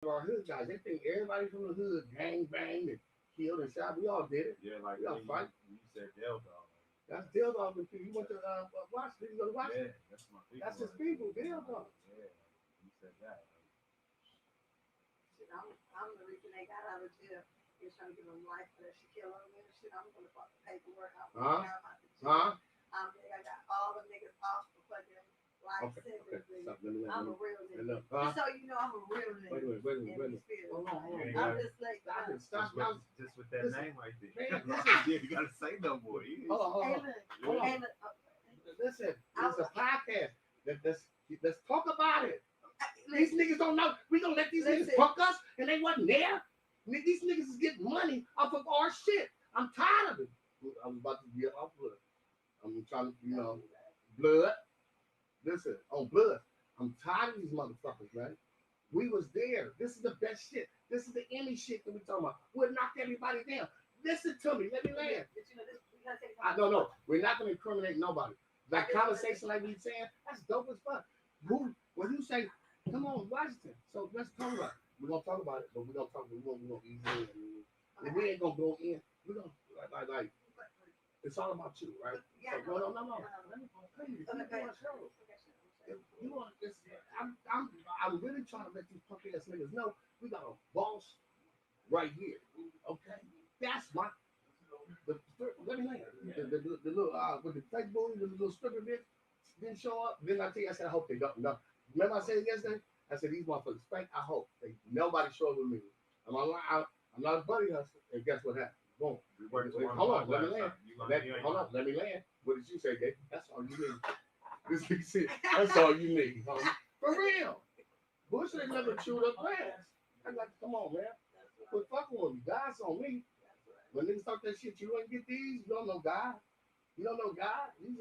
Our hood guys, they think everybody from the hood gang banged and killed and shot. We all did it. Yeah, like We all fight. you said Del Dog. That's Dill Dog. You went to Washington. You go to Washington. Yeah, that's my people. That's his people. Dill Dog. Yeah, you said that. Shit, I'm the reason they got out of jail. He was trying to give him life for that shit, kill him and shit. I'm gonna fuck the paperwork out. Huh? Huh? I got all the niggas off for fucking life Okay. sentences. Stop. I'm a real nigga. Huh? Just so you know, I'm a real nigga. Wait a minute. Hold on. I'm just like, Stop. Just with that name right there. Man, Yeah, you gotta say no more. Hold on. Listen, it's a podcast. Let's talk about it. These niggas don't know. We gonna let these niggas fuck us and they wasn't there. These niggas is getting money off of our shit. I'm tired of it. I'm about to get off blood. I'm trying to, blood. Listen, on blood. I'm tired of these motherfuckers, man. We was there. This is the best shit. This is the Emmy shit that we talking about. We'll knock everybody down. Listen to me. Let me land. No. We're not gonna incriminate nobody. That conversation like we saying, that's dope as fuck. When you say, come on, Washington. So let's talk about it. We're gonna talk about it, but we're gonna ease in. And we ain't gonna go in. We're gonna like it's all about you, right? So, no. Let me please. You want this? I'm really trying to let these punk ass niggas know we got a boss right here. Okay, that's my. Let me land. The little with the fake booty, the little stripper bitch didn't show up. Then I tell you, I said I hope they don't. No, remember I said it yesterday? I said these motherfuckers fake. I hope nobody show up with me. I'm not a buddy hustler. And guess what happened? Boom. Hold on, let me land. Let me land. What did you say, Gabe? That's all you need. This big shit. That's all you need, homie. For real. Bush ain't never chewed up grass. I'm like, come on, man. Quit fucking with me. God's on me. When niggas talk that shit, you ain't get these. You don't know God. You don't know God. He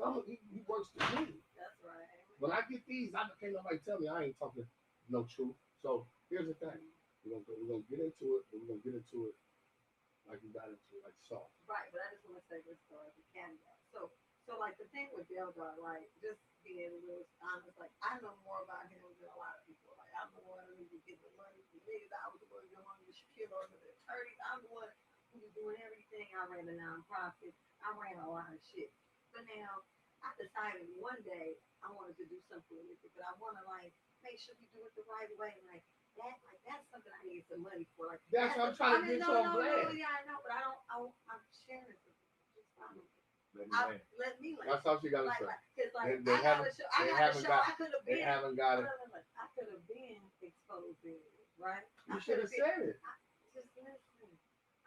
works for me. That's right. When I get these, I can't nobody tell me I ain't talking no truth. So here's the thing. We're gonna get into it, but we're gonna get into it like we got into it, like soft. Right, but I just want to say this story if you can. So like the thing with Del Dog, like just being real honest, like I know more about him than a lot of people. Like I'm the one who was getting the money from niggas. I was the one who was the Shaquille over the attorneys. I'm the one who was doing everything. I ran the nonprofit. I ran a lot of shit. But now I decided one day I wanted to do something with it, but I want to like make sure we do it the right way. That's something I need some money for. Like that's what I'm trying to get you on blast. Yeah, I know, but I'm sharing it. Just let me land. That's all she got to say. Because they haven't got it. I could have been exposed in it, right? You should have said it. Just listen.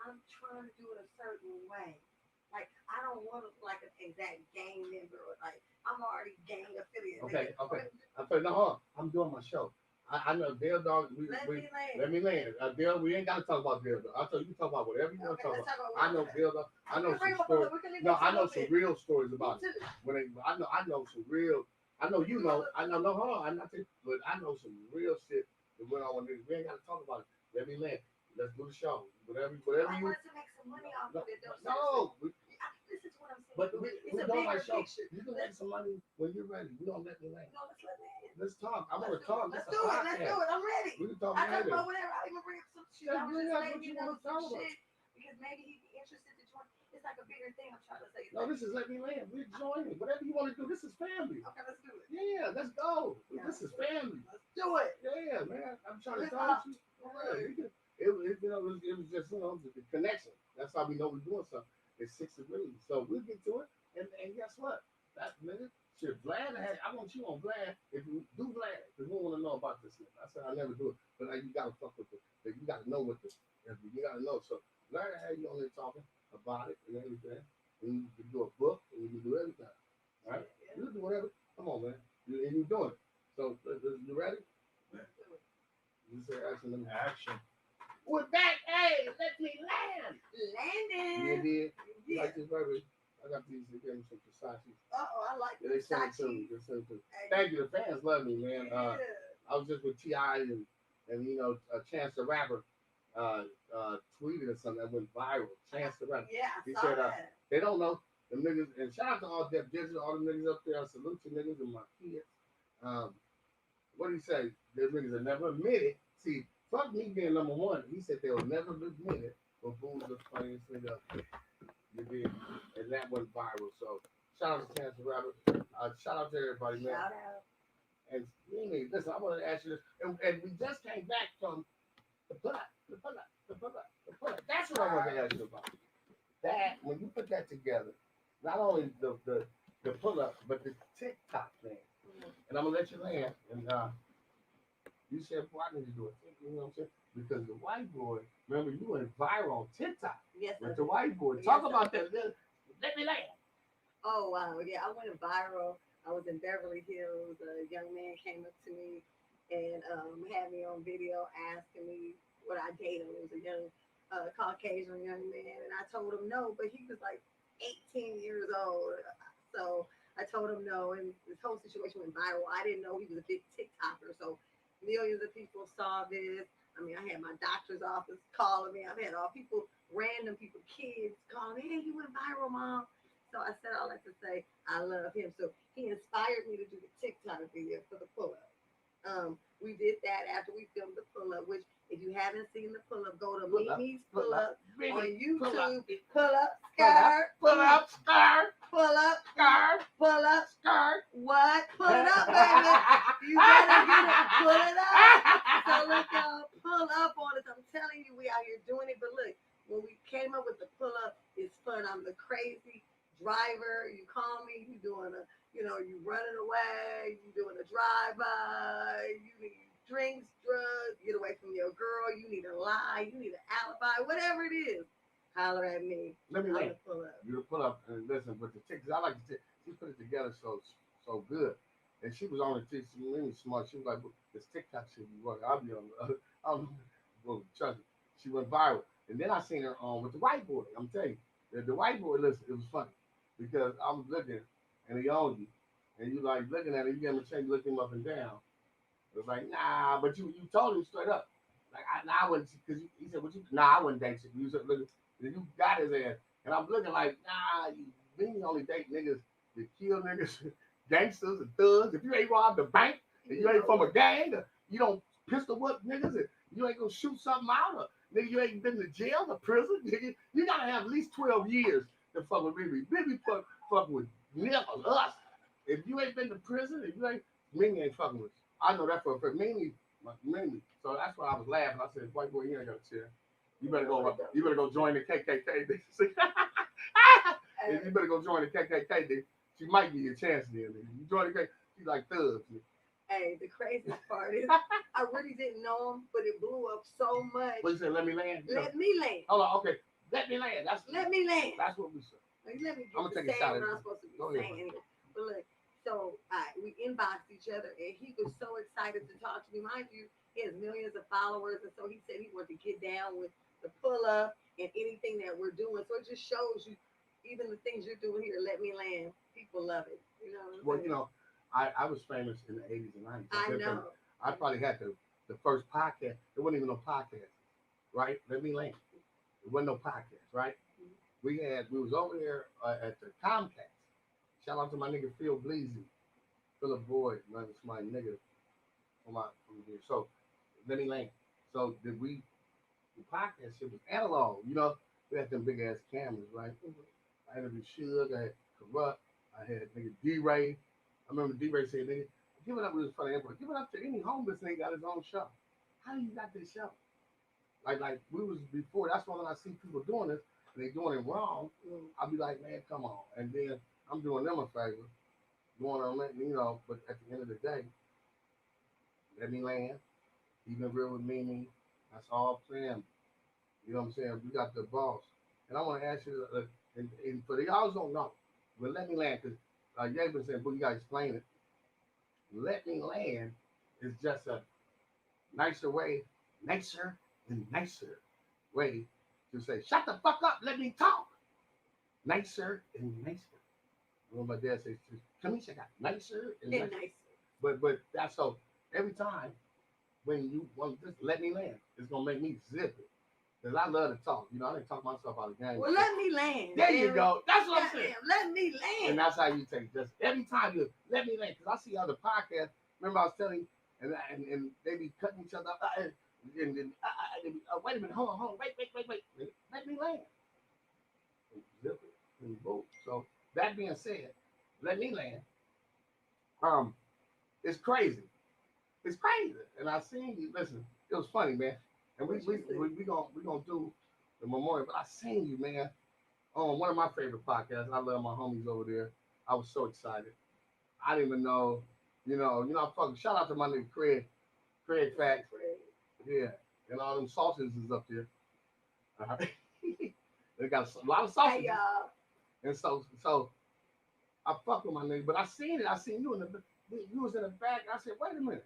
I'm trying to do it a certain way. Like I don't want to like an exact gang member or like I'm already gang affiliated. Okay. I'm saying no, I'm doing my show. I know Dale Dog. Let me land. Dale, we ain't got to talk about Dale Dog. I tell you, talk about whatever you want to talk about. I know Dale Dog. I know some stories. No, I know some real stories about it. I know some real. I know you know. I know no harm. I'm not saying, but I know some real shit that went on with this. We ain't got to talk about it. Let me land. Let's do the show. Whatever you. I wanted to make some money off of it. No. This is what I'm saying. But we don't like show. You can make some money when you're ready. We don't let me land. No, let's let me. Let's talk. I want to talk. Let's do it. I'm ready. We can talk I later. About whatever. I even bring up some shit. I was just letting you know some shit because maybe he'd be interested to join. It's like a bigger thing. I'm trying to say. No, this is let me land. We're joining. Whatever you want to do. This is family. Okay, let's do it. Yeah, let's go. Yeah. This is family. Let's do it. Yeah, man. I'm trying to talk to you. It was just the connection. That's how we know we're doing something. It's 6 degrees, so we'll get to it. And guess what? That nigga. Shit, Vlad, I want you on Vlad. If you do Vlad, because we want to know about this. I said I never do it, but you gotta fuck with it. You gotta know what this. You gotta know. So Vlad had you on there talking about it and everything. And you can do a book and you can do everything. All right? Yeah. You can do whatever. Come on, man. And you're doing it. So you ready? You say action. Action. We're back. Hey, let me land. Landing. Yeah. Like this, baby. I got these again some Versace. I like They sent it to me. Thank you. The fans love me, man. I was just with T.I. and Chance the Rapper tweeted or something that went viral. Chance the Rapper. Yeah, he said they don't know the niggas. And shout out to all Def Digital, all the niggas up there. I salute you niggas and my kids. What do you say? The niggas have never admitted. See, fuck me being number one. He said there will never be a minute for Boo's the funniest nigga up there. You did, and that went viral. So shout out to Chance the Rapper. Shout out to everybody, man. Shout out. And Mimi, listen, I want to ask you this, and we just came back from the pull up. That's what I want to ask you about. That when you put that together, not only the pull up, but the TikTok thing. And I'm gonna let you land. And you said, "Why did you do it?" You know what I'm saying? Because the white boy, remember you went viral on TikTok Yes, with sir. the white boy. Yes, Talk sir. about that. Let me land. Oh wow, yeah, I went viral. I was in Beverly Hills. A young man came up to me and had me on video asking me would I date him. It was a young Caucasian young man, and I told him no, but he was like 18 years old. So I told him no, and this whole situation went viral. I didn't know he was a big TikToker, so millions of people saw this. I mean, I had my doctor's office calling me. I've had all people, random people, kids calling me, "Hey, you went viral, mom." So I said all that to say I love him. So he inspired me to do the TikTok video for the pull-up. We did that after we filmed the pull-up, which if you haven't seen the pull-up, go to Mimi's Pull-Up on YouTube. Pull-up skirt. Pull-up skirt. Pull-up Skirt. Pull-up Skirt. What? Pull it up, baby. You better get it. Pull it up. So look, y'all, pull up on us. I'm telling you, we out here doing it. But look, when we came up with the pull-up, it's fun. I'm the crazy driver. You call me, you doing a, you running away, you doing a drive-by, you need drinks, drugs, get away from your girl, you need a lie, you need an alibi, whatever it is, holler at me. Let me I'm land. the pull up. You pull up and listen with the TikTok. I like the TikTok. She put it together so good. And she was on the TikTok. She was really smart. She was like, this TikTok shit be working. I'll be on the I'm well, trust me. She went viral. And then I seen her on with the white boy. I'm telling you. The white boy, listen, it was funny. Because I was looking and he owned you. And you like looking at him, you gave him a chance to look him up and down. It was like, nah, but you told him straight up. Like, I wouldn't, because he said, what you, nah, I wouldn't date you. You said, look, you got his ass. And I'm looking like, nah, you only date niggas that kill niggas, gangsters and thugs. If you ain't robbed a bank and you ain't from a gang, you don't pistol whip niggas and you ain't gonna shoot something out of. Nigga, you ain't been to jail or prison. Nigga, you gotta have at least 12 years to fuck with Mimi. Mimi fuck with niggas, us. If you ain't been to prison, if you ain't, Mimi ain't fucking with you. I know that for a fact. Mimi. So that's why I was laughing. I said, white boy, you ain't got a chair. You better go join the KKK. You better go join the KKK. She might give you a chance then. You join the KKK, she's like thugs. Hey, the craziest part is I really didn't know him, but it blew up so much. What you say? Let me land. Let me land. Hold on. Okay. Let me land. Let me land. That's what we said. Like, let me get I'm gonna to take a shot saying at what it. I'm supposed to be Go ahead. saying anyway. But look, so we inboxed each other, and he was so excited to talk to me. Mind you, he has millions of followers, and so he said he wanted to get down with the pull up and anything that we're doing. So it just shows you, even the things you're doing here, let me land. People love it. You know. Well, you know, I was famous in the 80s and 90s. I know. I probably had the first podcast. There wasn't even no podcast, right? Let me land. There wasn't no podcast, right? We was over there at the Comcast. Shout out to my nigga Phil Bleasy, Philip Boyd, man, it's my nigga from here. So let me land. So the podcast shit was analog, you know. We had them big ass cameras, right? I interviewed Suge, I had Corrupt, I had nigga D-Ray. I remember D-Ray saying, nigga, give it up with this funny input. Give it up to any homeless nigga got his own show. How do you got this show? Like we was before, that's why when I see people doing this, and they doing it wrong, I'll be like, man, come on. And then I'm doing them a favor, going on, you know, but at the end of the day, let me land. Even real with Mimi, that's all for them. You know what I'm saying? We got the boss. And I want to ask you, and for the y'all don't know, but let me land, because Ye been saying, but you got to explain it. Let me land is just a nicer and nicer way to say, shut the fuck up, let me talk. Nicer and nicer. Well, my dad says, Kamisha got nicer and nicer. But that's so every time when you want to just let me land, it's gonna make me zip it. Because I love to talk. You know, I didn't talk myself out of the game. Well, let me land. There you go. That's what I'm saying. Let me land. And that's how you take just every time you let me land. Because I see other podcasts. Remember I was telling you, and they be cutting each other up. Wait a minute, hold on, wait. Let me land. Zip it and boom. So that being said, let me land. Um, it's crazy. It's crazy. And I seen you. Listen, it was funny, man. And we gonna do the memorial. But I seen you, man, on one of my favorite podcasts. I love my homies over there. I was so excited. I didn't even know. I fucking shout out to my nigga Craig Facts. Yeah, and all them sausages is up there. They got a lot of sausages. Hey, y'all. And so I fuck with my nigga, but I seen it. I seen you in the you was in the back. I said, wait a minute,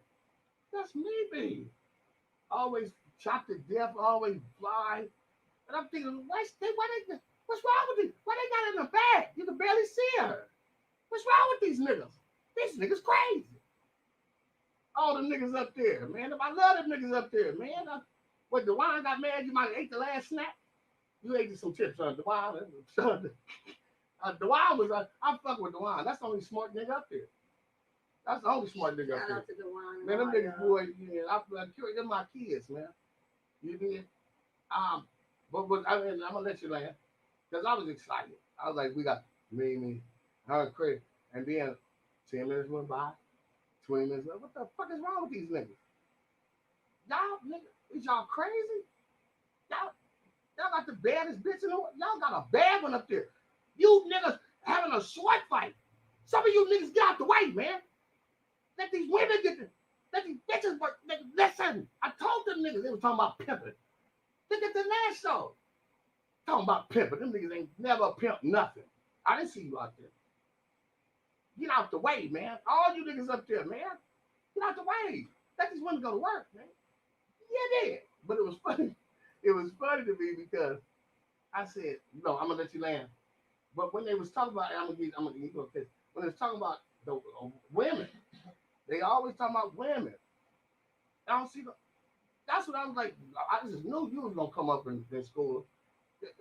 that's me, baby. Always chopped to death, always fly. And I'm thinking, what's wrong with these? Why they got in the back? You can barely see her. What's wrong with these niggas? These niggas crazy. All the niggas up there, man. I love them niggas up there, man. What, DeWine got mad? You might have ate the last snack. You ate some chips, DeWine. DeWine was, I fuck with DeWine. That's the only smart nigga up there. That's the only smart nigga up Shout there. out to DeWine. Man, them niggas, boy, yeah, they're my kids, man. You did? But I'm gonna let you land. Because I was excited. I was like, we got me, her and Chris. And then 10 minutes went by, 20 minutes went by. What the fuck is wrong with these niggas? Y'all, nigga, is y'all crazy? Y'all got the baddest bitch in the world. Y'all got a bad one up there. You niggas having a sword fight. Some of you niggas get out the way, man. Let these women get the, let these bitches work. Listen, I told them niggas they was talking about pimping. Look at the last show. Talking about pimping. Them niggas ain't never pimped nothing. I didn't see you out there. Get out the way, man. All you niggas up there, man. Get out the way. Let these women go to work, man. Yeah, they. But it was funny. It was funny to me because I said, no, I'm gonna let you land. But when they was talking about, I'm gonna give you a kiss. When they was talking about the women, they always talking about women. I don't see the. That's what I was like. I just knew you was gonna come up in school,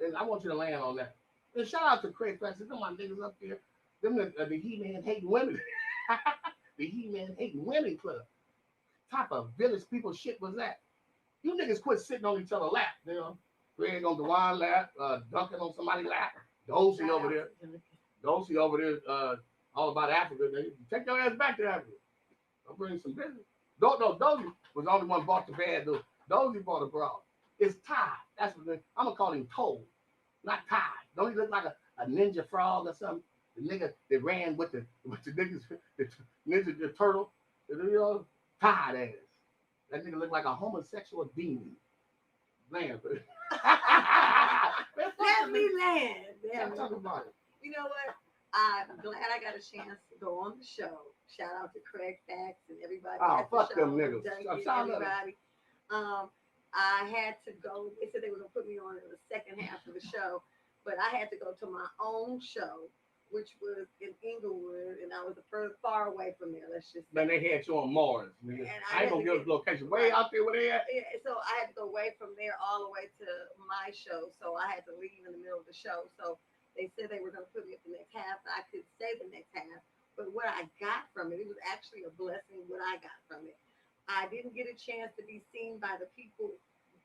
and I want you to land on that. And shout out to Craig Facts. Them my niggas up there. Them the He-Man hating women. The He-Man hating women club. Type of village people shit was that? You niggas quit sitting on each other's lap, you know. Craig on DeWine lap, Duncan on somebody's lap. Dozy over there. Dozy over there, all about Africa. Take your ass back to Africa. I'll bring some business. No, Dozy was the only one bought the bad dude. Dozy bought a bra. It's Ty. That's what I'm gonna call him Toad, not Ty. Don't he look like a ninja frog or something? The nigga that ran with the niggas, the ninja, the turtle, Ty ass. That nigga look like a homosexual demon. Man, but Let me land. Talk about it. You know what? I'm glad I got a chance to go on the show. Shout out to Craig Facts and everybody. Oh, at the fuck show, them niggas. Duncan, Shout out. everybody. I had to go. They said they were gonna put me on in the second half of the show, but I had to go to my own show, which was in Inglewood, and I was far away from there. Let's just say. Man, they had you on Mars, nigga. And I ain't gonna give us location. Way out there where they at. Yeah, so I had to go away from there all the way to my show. So I had to leave in the middle of the show. So they said they were going to put me up the next half. I could say the next half. But what I got from it was actually a blessing what I got from it. I didn't get a chance to be seen by the people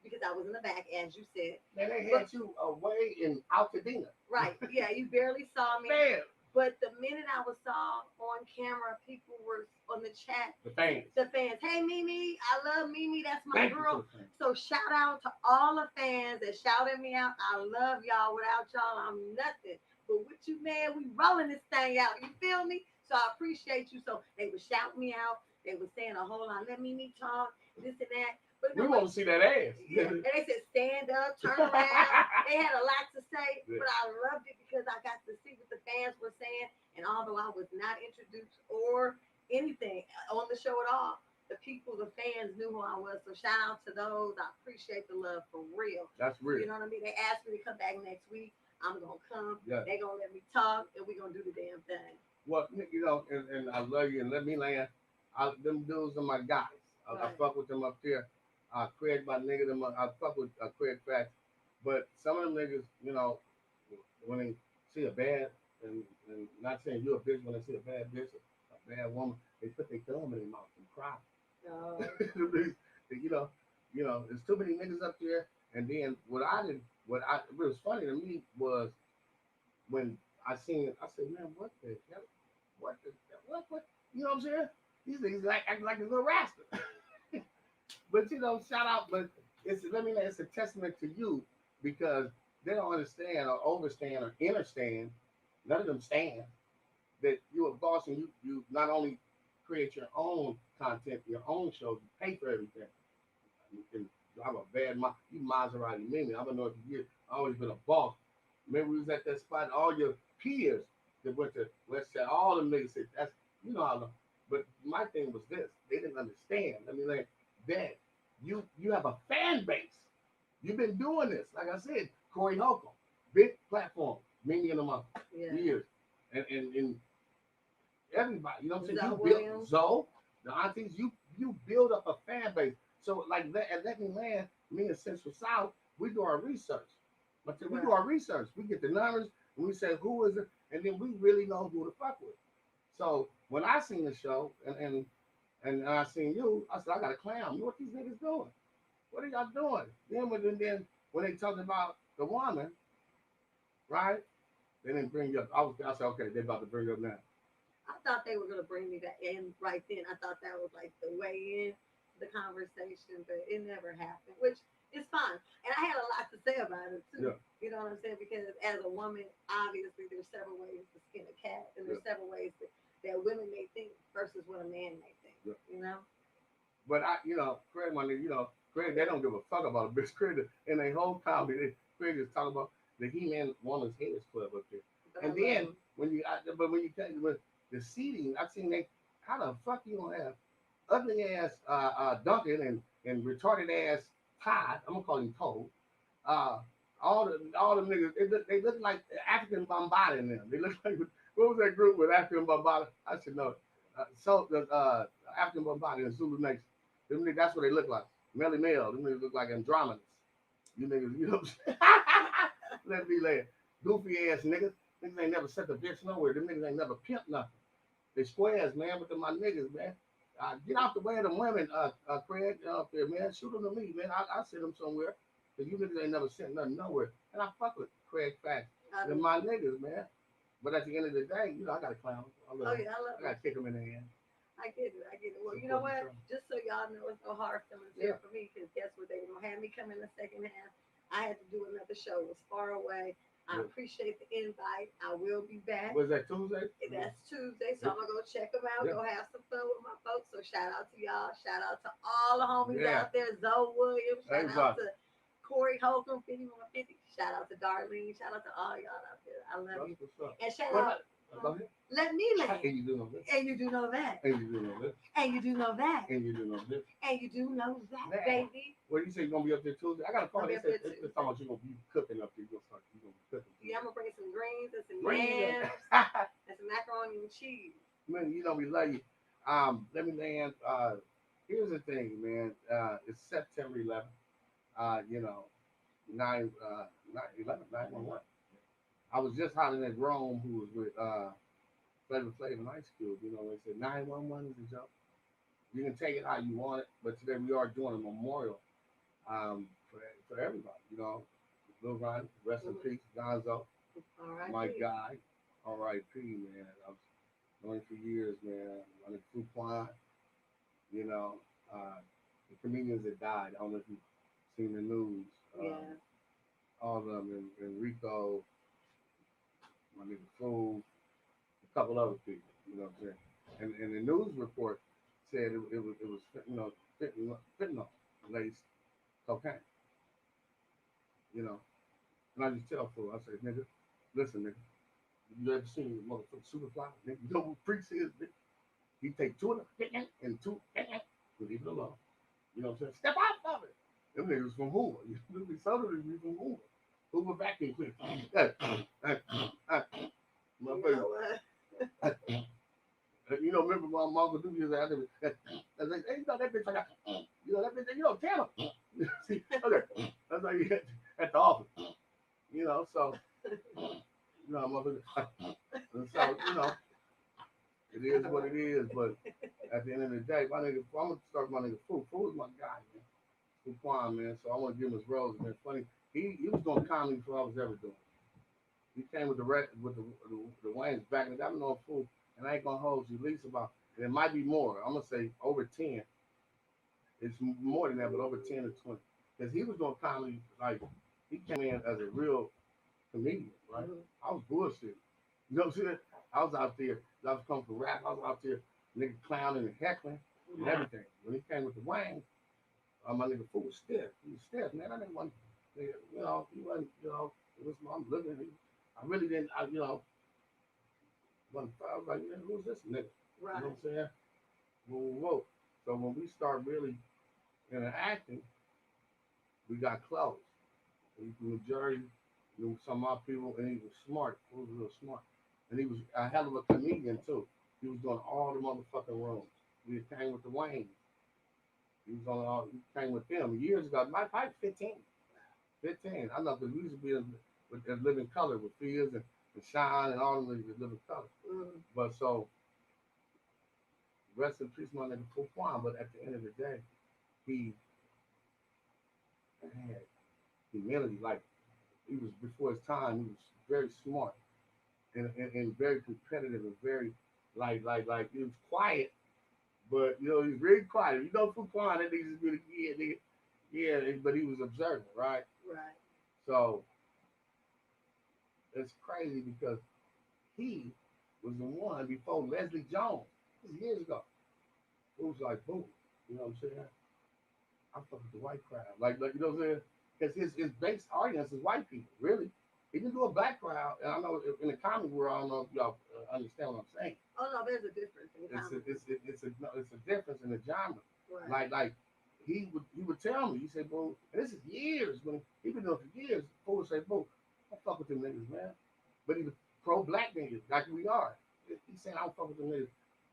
because I was in the back, as you said. Man, they had you away in Altadena. Right. Yeah, you barely saw me. Man. But the minute I was saw on camera, people were on the chat. The fans. Hey, Mimi, I love Mimi. That's my Thank girl. you. So shout out to all the fans that shouted me out. I love y'all. Without y'all, I'm nothing. But with you, man, we rolling this thing out. You feel me? So I appreciate you. So they would shout me out. They were saying a whole lot. Let Mimi talk. This and that. But we want to see that ass. Yeah. And they said, stand up, turn around. They had a lot to say, but I loved it because I got to see what the fans were saying. And although I was not introduced or anything on the show at all, the people, the fans knew who I was. So shout out to those. I appreciate the love for real. That's real. You know what I mean? They asked me to come back next week. I'm going to come. Yeah. They're going to let me talk, and we're going to do the damn thing. Well, you know, and I love you, and let me land. Them dudes are my guys. I fuck with them up there. Craig, my nigga, them. I fuck with Craig Facts. But some of them niggas, you know, when they see a bad, and not saying you're a bitch, when they see a bad bitch, a bad woman, they put their thumb in their mouth and cry. No. You know, You know, there's too many niggas up there. And then what was funny to me was when I seen it, I said, man, what the hell? What? You know what I'm saying? These niggas acting like a little rascal. But you know, shout out, but it's a testament to you because they don't understand or overstand or understand, none of them stand that you're a boss and you not only create your own content, your own shows, you pay for everything. You can drive a bad you Maserati Mini. I've been knowing for years. I always been a boss. Remember we was at that spot, all your peers that went to West Side, all them niggas said that's you know how I know. But my thing was this, they didn't understand. I mean like that you have a fan base. You've been doing this. Like I said, Corey Holcomb, big platform, many in a month, Yeah. years. And everybody, you know what I'm saying? Zoe You build Williams. Zoe, the aunties, you build up a fan base. So like that at Let Me Land, me and Central South, we do our research. But we do Right. our research. We get the numbers and we say who is it, and then we really know who to fuck with. So when I seen the show and I seen you, I said I got a clown. What these niggas doing? What are y'all doing? Then when they talked about the woman, right? They didn't bring you up. I said, okay, they about to bring you up now. I thought they were gonna bring me back in right then. I thought that was like the way in the conversation, but it never happened, which is fine. And I had a lot to say about it too. Yeah. You know what I'm saying? Because as a woman, obviously there's several ways to skin a cat, and there's several ways that women may think versus what a man may think. Yeah. You know? But Craig, my nigga, Craig, they don't give a fuck about a bitch. Craig, in their whole comedy, Craig is talking about the He-Man Woman's Haters Club up there. But And I then love when you tell you with the seating, I seen how the fuck you gonna have ugly ass Duncan and retarded ass Todd. I'm gonna call him Toad. Uh, all the niggas they look like African Bambaataa in them. They look like what was that group with African Bambaataa? I should know. So the African Bambaataa and Zulu Nation. Them niggas, that's what they look like. Melly Mel. Them niggas look like Andromedans. You niggas, you know what I'm saying? Let me laugh. Goofy ass niggas. Niggas ain't never set the bitch nowhere. Them niggas ain't never pimped nothing. They squares, man, but them my niggas, man. Get out the way of them women, Craig, up there, man. Shoot them to me, man. I send them somewhere. Because you niggas ain't never sent nothing nowhere. And I fuck with Craig Facts. They're my niggas, man. But at the end of the day, I got to clown them. I love yeah, I love I got to kick them in the hand. I get it. Well, you know what? Just so y'all know, it's no hard feelings there for me, because guess what? They were gonna have me come in the second half. I had to do another show. It was far away. I appreciate the invite. I will be back. Was that Tuesday? That's Tuesday, so I'm gonna go check them out. Go have some fun with my folks. So shout out to y'all. Shout out to all the homies out there. Zoe Williams. Shout out to Corey Holcomb, 5150. Shout out to Darlene. Shout out to all y'all out there. I love you. And shout out. Let me laugh. And you do know this. And you do know that. And you do know this. And you do know that. And you do know this. And you do know that, baby. Well, you say you're gonna be up there Tuesday. I got a call. They said it's talking about you're gonna be cooking up there. You're gonna be cooking. Yeah, I'm gonna bring some greens and some yams and some macaroni and cheese. Man, we love you. Let me land. Here's the thing, man. It's September 11th. 9/11. I was just hollering at Rome, who was with Flavor Flav in high school. They said 911 is a joke. You can take it how you want it, but today we are doing a memorial for everybody. Lil Ron, rest in peace, Gonzo, my guy, R.I.P. Man. I was knowing for years, man. I mean, Fuquan, the comedians that died. I don't know if you've seen the news. All of them, and Rico, my nigga Fool, a couple other people. You know what I'm saying? And the news report said it was fentanyl laced cocaine. And I just tell Fool, I say, nigga, listen, nigga, you ever seen the motherfucking Superfly? Nigga, you know what Priest is, nigga? He take two of them and two, leave it alone. You know what I'm saying? Step out of it. Them niggas from Hoover. Some of them from Hoover. Hoover vacuum cleaner. Remember my mom would do this out there. I was like, hey, that bitch, I got, that bitch, Tanner. See, okay. That's how you get at the office. So, motherfucker. And so, it is what it is, but at the end of the day, my nigga, I'm gonna start my nigga Fool. Fool is my guy, man. Fuquan, man. So I want to give him his rose, man. Funny, he was doing comedy before I was ever doing. He came with the Wayans back, and I've been on Fool, and I ain't gonna hold you. At least about, and it might be more. I'm gonna say over 10. It's more than that, but over 10 or 20. Because he was doing comedy like he came in as a real comedian, right? I was bullshit. You know what I'm saying? I was out there. I was coming for rap. I was out there, nigga clowning and heckling and everything. When he came with the Wayne, my nigga Fool was stiff. He was stiff, man. I didn't want, you know, he wasn't, you know, it was I'm looking. I really didn't, wasn't. I was like, man, who's this nigga? Right. You know what I'm saying? Whoa. So when we start really interacting, we got close. He from New Jersey, knew some of our people, and he was smart. He was real smart. And he was a hell of a comedian, too. He was doing all the motherfucking rooms. We came with the Wayne. He was on all, he came with them years ago. My probably 15. 15. I know, because we used to be with Living Color with Fizz and Shine and all them niggas with Living Color. But so, rest in peace, my nigga Fuquan. But at the end of the day, he had humility. Like, he was before his time. He was very smart and very competitive and very like he was quiet, but you know he was really quiet. You know Fuquan, that nigga just really yeah, but he was observant, right? Right. So it's crazy because he was the one before Leslie Jones. This was years ago. It was like boom, you know what I'm saying? I fuck with the white crowd, like you know what I'm saying? Because his base audience is white people, really. He didn't do a black crowd, and I know in the comedy world, I don't know if y'all understand what I'm saying. Oh no, there's a difference in comedy. It's a difference in the genre. Right. Like he would tell me, he said, bro, and this is years when he been doing it for years. Fool would say, bro, I don't fuck with them niggas, man. But he was pro black niggas, like we are. He said I don't fuck with them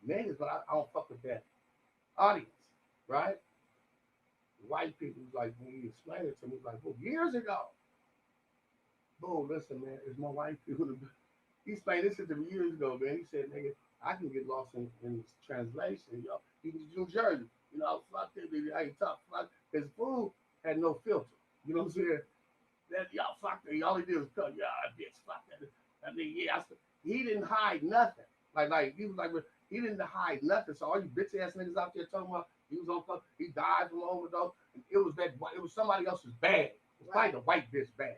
niggas, but I don't fuck with that audience, right? White people was like, when he explained it to me, like, bro, years ago. Bro, listen, man, it's more white people. He explained this shit to me years ago, man. He said, nigga, I can get lost in this translation, yo. He was New Jersey. You know, fuck that nigga. I ain't tough. Fuck. His food had no filter. You know what I'm saying? That y'all fuck that. All he did was cut. Yeah, bitch, fuck that. I mean, yeah, he didn't hide nothing. Like he was like, he didn't hide nothing. So all you bitch ass niggas out there talking about he was on fuck, he died from overdose. It was somebody else's bag. It's like the white bitch bag.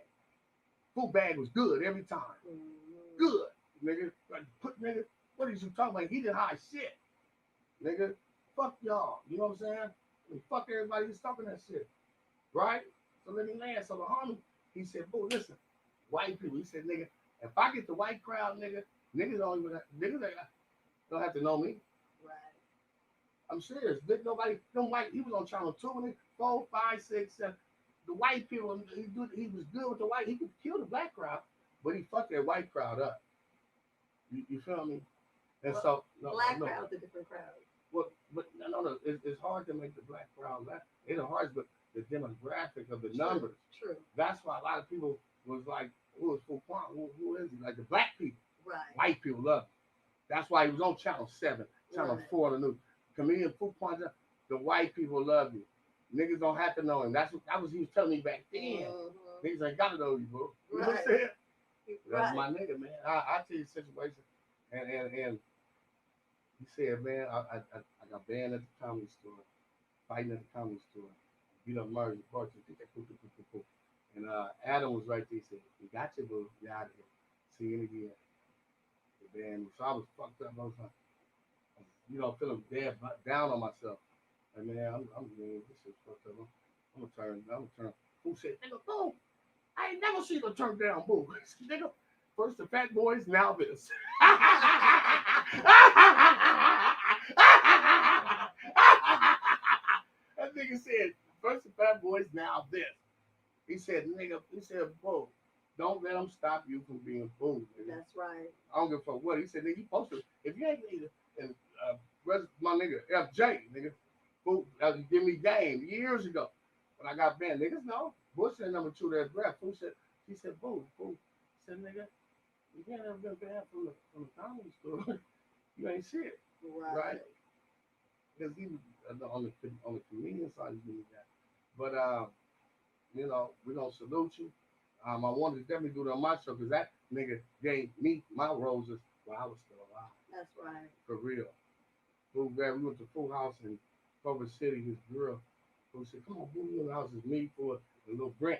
Food bag was good every time. Good, nigga. Like, nigga, what are you talking about? He didn't hide shit, nigga. Fuck y'all. You know what I'm saying? And fuck everybody who's talking that shit, right? So let me land. So the homie, he said, "Boo, listen, white people." He said, "Nigga, if I get the white crowd, niggas don't have to know me." Right. I'm serious. Didn't nobody, them white. He was on channel 2, 4, 5, 6, 7. The white people, he was good with the white. He could kill the black crowd, but he fucked that white crowd up. You feel me? And well, so black crowd's a different crowd. Well, but no. It's hard to make the black crowd laugh. It's hard, but the demographic of the numbers. True. That's why a lot of people was like, "Who is Fuquan? Who is he?" Like the black people. Right. White people love him. That's why he was on channel 7, channel Right. 4, the new comedian Fuquan. The white people love you. Niggas don't have to know him. That was he was telling me back then. Niggas ain't gotta know you, bro. You know what I'm saying? That's my nigga, man. I tell you the situation, and he said, man, I got banned at the comedy store, fighting at the comedy store, beat up Murray, and Adam was right there. He said, "We got you, boo. You out of here. See you again." They banned me, so I was fucked up. I was like, feeling down on myself. Like, man, I'm this shit's fucked up. I'm gonna turn. Who said, nigga, boom? I ain't never seen a turn down, boom. Nigga, first the Fat Boys, now this. That nigga said, first the Fat Boys, now this. He said, bro, don't let them stop you from being boom. That's right. I don't give a fuck what. He said, nigga, you posted. If you ain't and my nigga, FJ, nigga, who give me game years ago when I got banned. Niggas know. Bush said number 2 that breath. He said, boo. Said, nigga, you can't ever been banned from the comedy store. You ain't shit. Right? Because he was on the comedian side, he did that. But you know, we gonna salute you. I wanted to definitely do that on my show because that nigga gave me my roses while I was still alive. That's right. For real. Boo, man, we went to Full House in Culver City. His girl who said, "Come on, Boo, you in the house is me for a little Brent."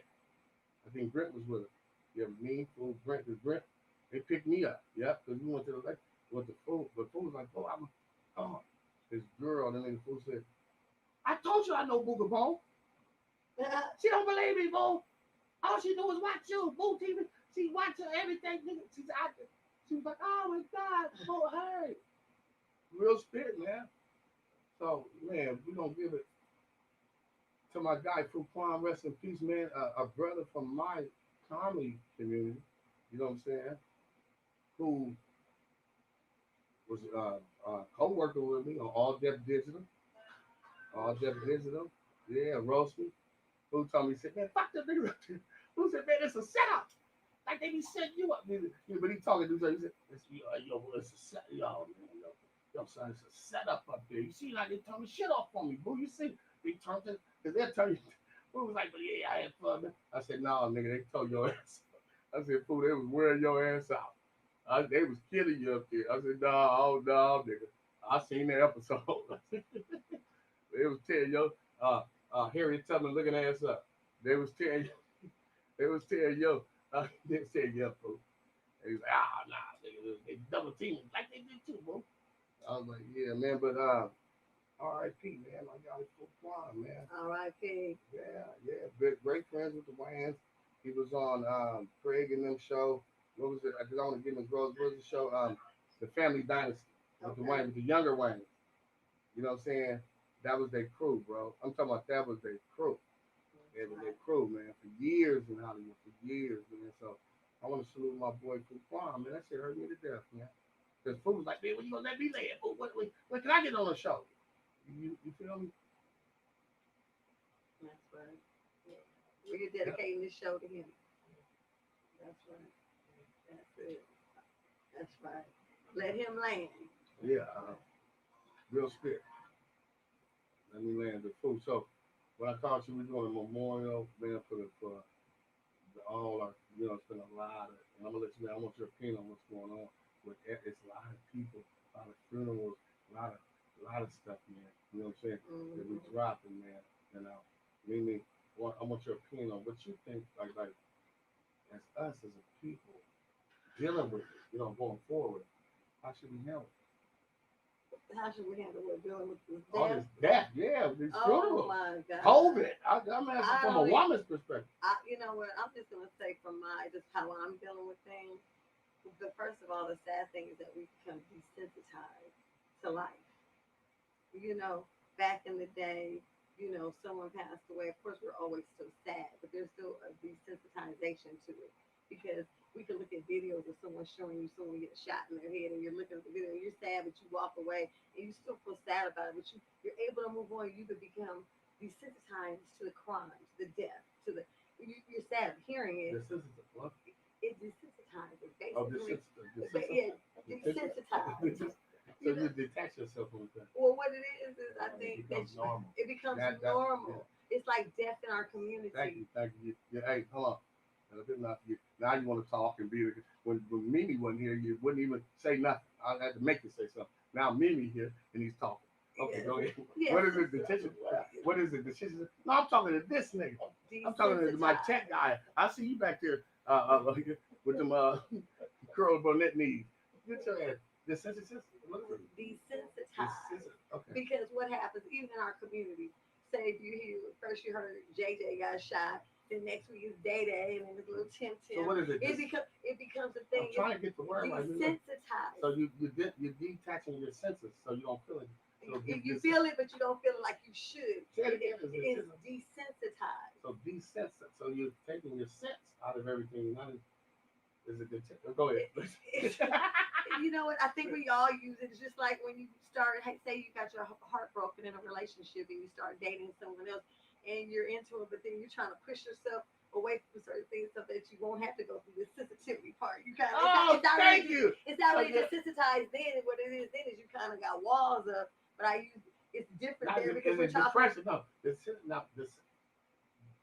I think Brent was with her. Yeah, me, Fool, Brent, because Brent, they picked me up. Yeah, because we went to the lake, went to Fool. But Fool was like, "Oh, I'm, oh." His girl, and then Fool said, "I told you I know Booger Bone. She don't believe me, Boo. All she do is watch you, Boo TV. She watch her everything. She said, she was like, oh my God, Boo, hey. Real spirit, man. So, man, we gonna give it to my guy, Fuquan, rest in peace, man. A brother from my comedy community, you know what I'm saying, who was co-worker with me on All Def Digital. All Def Digital. Yeah, roast me. Who told me, he said, man, fuck the nigga. Who said, man, it's a setup. Like they be setting you up. But he talking to me, he said, yo, it's a set, yo, man, yo, son, it's a setup up there. You see, like they turn shit off on me, boo. You see, they turned it, because they'll tell you, boo was like, but yeah, I had fun, man. I said, no, nigga, they told your ass. I said, fool, they was wearing your ass out. They was killing you up there. I said, no, nigga. I seen that episode. They was tearing your Harriet Tubman looking ass up. They was tearing yo. They said yeah, bro. He was like, nah, nigga, they double teaming like they did too, bro. I was like, yeah, man, but R.I.P. man, my guy Fuquan, man. R.I.P. Yeah, great friends with the Wayans. He was on Craig and them show. What was it? Because I want to give him his rose. What was the show? The Family Dynasty with the Wayans, with the younger Wayans. You know what I'm saying? That was their crew, bro. I'm talking about that was their crew. It was their crew, man, for years in Hollywood, for years, man. So I want to salute my boy Fuquan, man. That shit hurt me to death, man. Because Fu was like, man, when you gonna let me lay it? When can I get on the show? You feel me? That's right. Yeah. We're dedicating this show to him. That's right. That's it. That's right. Let him land. Yeah, real spit. Let me land the food. So when I called you, we're doing a memorial, man, for all our, you know, it's been a lot of, and I'm gonna let you know, I want your opinion on what's going on with it. It's a lot of people, a lot of funerals, a lot of stuff, man. You know what I'm saying? That we dropping, man. You know, meaning, I want your opinion on what you think, like as us as a people dealing with it, you know, going forward. How should we handle it? How should we handle it? Dealing with this All death? this death, yeah, these Oh funerals. my God. COVID. I'm asking from a woman's perspective. You know what? I'm just gonna say from just how I'm dealing with things. The first of all, the sad thing is that we become desensitized to life. You know, back in the day, you know, someone passed away. Of course, we're always still sad, but there's still a desensitization to it because we can look at videos of someone showing you someone get shot in their head, and you're looking at the video, and you're sad, but you walk away, and you still feel sad about it, but you're able to move on. You could become desensitized to the crime, to the death, to the you're sad of hearing it. Desensitized. What? It desensitizes Oh, basically. desensitized. Desensitized. So you detach yourself from that. Well, what it is I think it becomes normal. it becomes That- normal. yeah. It's like death in our community. Thank you. Yeah, hey, hold on. Now you want to talk and be when Mimi wasn't here, you wouldn't even say nothing. I had to make you say something. Now Mimi here and he's talking. Okay, Yes. Go ahead. Yes. What is it? Detention? What is it? Detention? No, I'm talking to this nigga. I'm talking to my tech guy. I see you back there with them curl bonnet knees. Get your ass. Desensitized? What is it? Desensitized. Okay. Because what happens, even in our community, say if you hear, first you heard JJ got shot, then next week is Day Day, and then it's little Tim. So what is it? It becomes a thing. I'm trying to get the word right. Desensitized. So you're detaching your senses, so you don't feel it. So you feel it, but you don't feel it like you should. Say it again. It's desensitized. So desensitized. So you're taking your sense out of everything. Is it good? Go ahead. You know what? I think we all use it. It's just like when you start, say you got your heart broken in a relationship and you start dating someone else and you're into it, but then you're trying to push yourself away from certain things so that you won't have to go through the sensitivity part. You kind of thank you. It's not really desensitized then. And what it is then is you kind of got walls up, but I use it's different there because we're talking. Depression. No,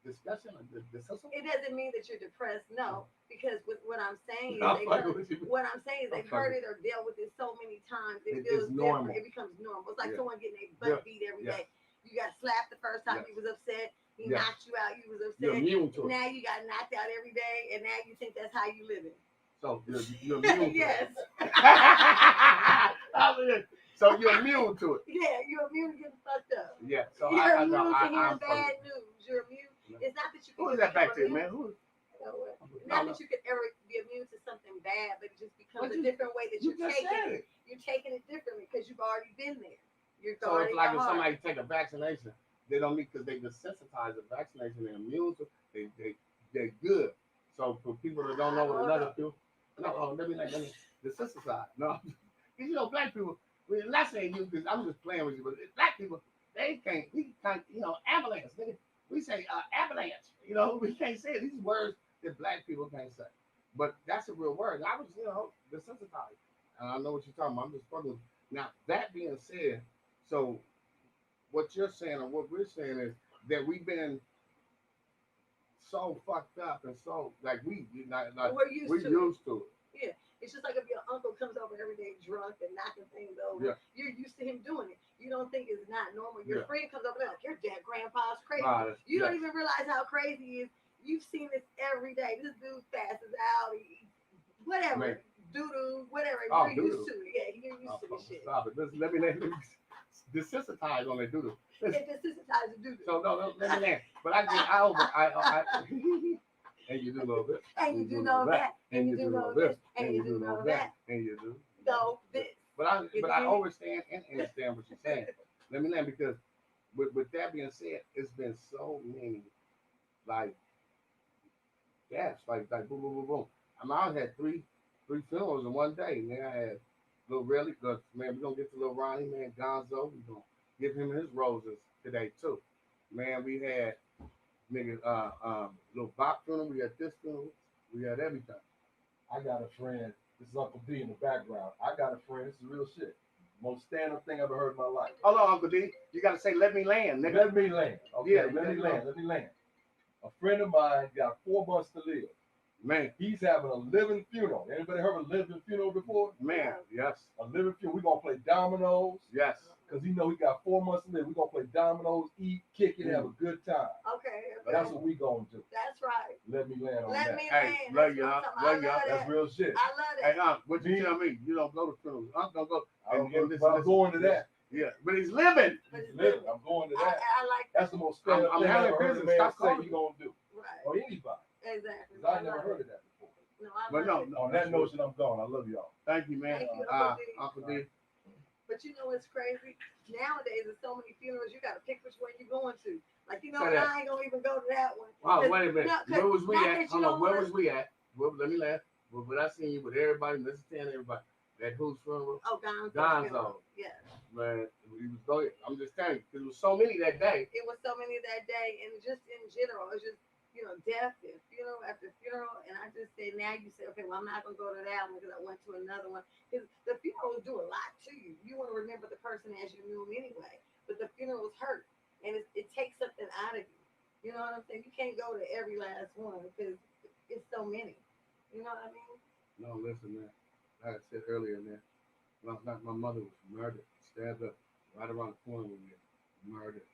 discussion? It doesn't mean that you're depressed, no, because what I'm saying is No, they've fuck heard, with you. what I'm saying is they've fucking- heard it or dealt with it so many times. It It's feels normal. different. It becomes normal. It's like Yeah. someone getting their butt beat every Yeah. day. You got slapped the first time Yeah. you was upset. He Yeah. knocked you out. You was You're upset. immune to it. Now you got knocked out every day, and now you think that's how you living. So you're immune to Yes. it. So you're immune to it. Yeah, you're immune to getting fucked up. Yeah. So You're I immune know to hearing I'm bad news. You're immune. Yeah. It's not that you can Who is just that back become there, immune. man? Who? Not that you could ever be immune to something bad, but it just becomes But a different way that You you're just taking said it. it. You're taking it differently because you've already been there. You're So guarding it's like your if heart. somebody take a vaccination, they don't need because they desensitized the vaccination. They're immune to. They're good. So for people that don't know what another people, no, let me desensitize. No, because black people. Well, I'm not saying you because I'm just playing with you, but black people they can't. We can't. Ambulance. Nigga. We say avalanche. We can't say it. These words that black people can't say. But that's a real word. I was, desensitized. And I know what you're talking about. I'm just struggling. Now, that being said, so what you're saying or what we're saying is that we've been so fucked up and so, like, we're used to it. Yeah. It's just like if your uncle comes over every day drunk and knocking things over. Yeah. You're used to him doing it. You don't think it's not normal. Your Yeah. friend comes over there like, your dad, grandpa's crazy. You Yeah. don't even realize how crazy he is. You've seen this every day. This dude passes out. Whatever. Man. Doo-doo, whatever. Oh, you're used to it. Yeah, you're used to this shit. Stop it. Let me desensitize on that doodle. It desensitizes doo-doo. So no, let me land. But I and you do know this. And you do know that. And you do know this. And you do know that. And you do. So this. But I understand and understand what you're saying. Let me land because with that being said, it's been so many like deaths, like boom, boom, boom, boom. I had three funerals in one day. And then I had little really good man. We're gonna get to little Ronnie, man, Gonzo. We're gonna give him his roses today too. Man, we had nigga little Bop funeral, we had this funeral, we had everything. I got a friend, this is Uncle D in the background. I got a friend, this is real shit. Most stand-up thing I've ever heard in my life. Hold on, Uncle D. You gotta say let me land, nigga. Let me land. Okay, Yeah, let me land. A friend of mine got 4 months to live. Man, He's having a living funeral. Anybody heard of a living funeral before? man, yes, A living funeral. We're gonna play dominoes. yes. Because he got 4 months to live. We're gonna play dominoes, eat, kick it, have a good time. Okay. That's what we gonna do. That's right. Let me land on Let that. me Hey, land. love That's y'all, what I'm talking love about. y'all. I love That's that. real shit. I love Hey, that. what you tell me? You don't go to funerals. I'm gonna go. I don't and know, but I'm going to that. Yeah, but he's living. But it's Living. living. I'm going to I that. like That's the most stand-up I'm thing I having ever heard a business. man Stop say calling he gonna do. right. Or anybody. Exactly. 'Cause I never heard of that before. No, I But love no, it. On that notion, I'm gone. I love y'all. Thank you, man. Thank you, Uncle D. But you know what's crazy? Nowadays, there's so many funerals, you got to pick which one you're going to. Like, Say what? that. I ain't going to even go to that one. Wow, 'Cause- wait a minute. no, 'cause Where was we not at? that you Hold don't on, where wanna- was we at? Well, let me laugh. But I seen you with everybody, Mr. Tan, everybody. At whose funeral? Oh, Gonzo. Gonzo. Yeah. Man, he was going. I'm just telling you, because there was so many that day. It was so many that day, and just in general, it's just, death and funeral after funeral. And I just said, now you say, okay, well, I'm not going to go to that one because I went to another one. Because the funerals do a lot to you. You want to remember the person as you knew him anyway. But the funerals hurt, and it takes something out of you. You know what I'm saying? You can't go to every last one because it's so many. You know what I mean? No, listen, man. Like I said earlier, man. My mother was murdered, stabbed up right around the corner with me. Murdered.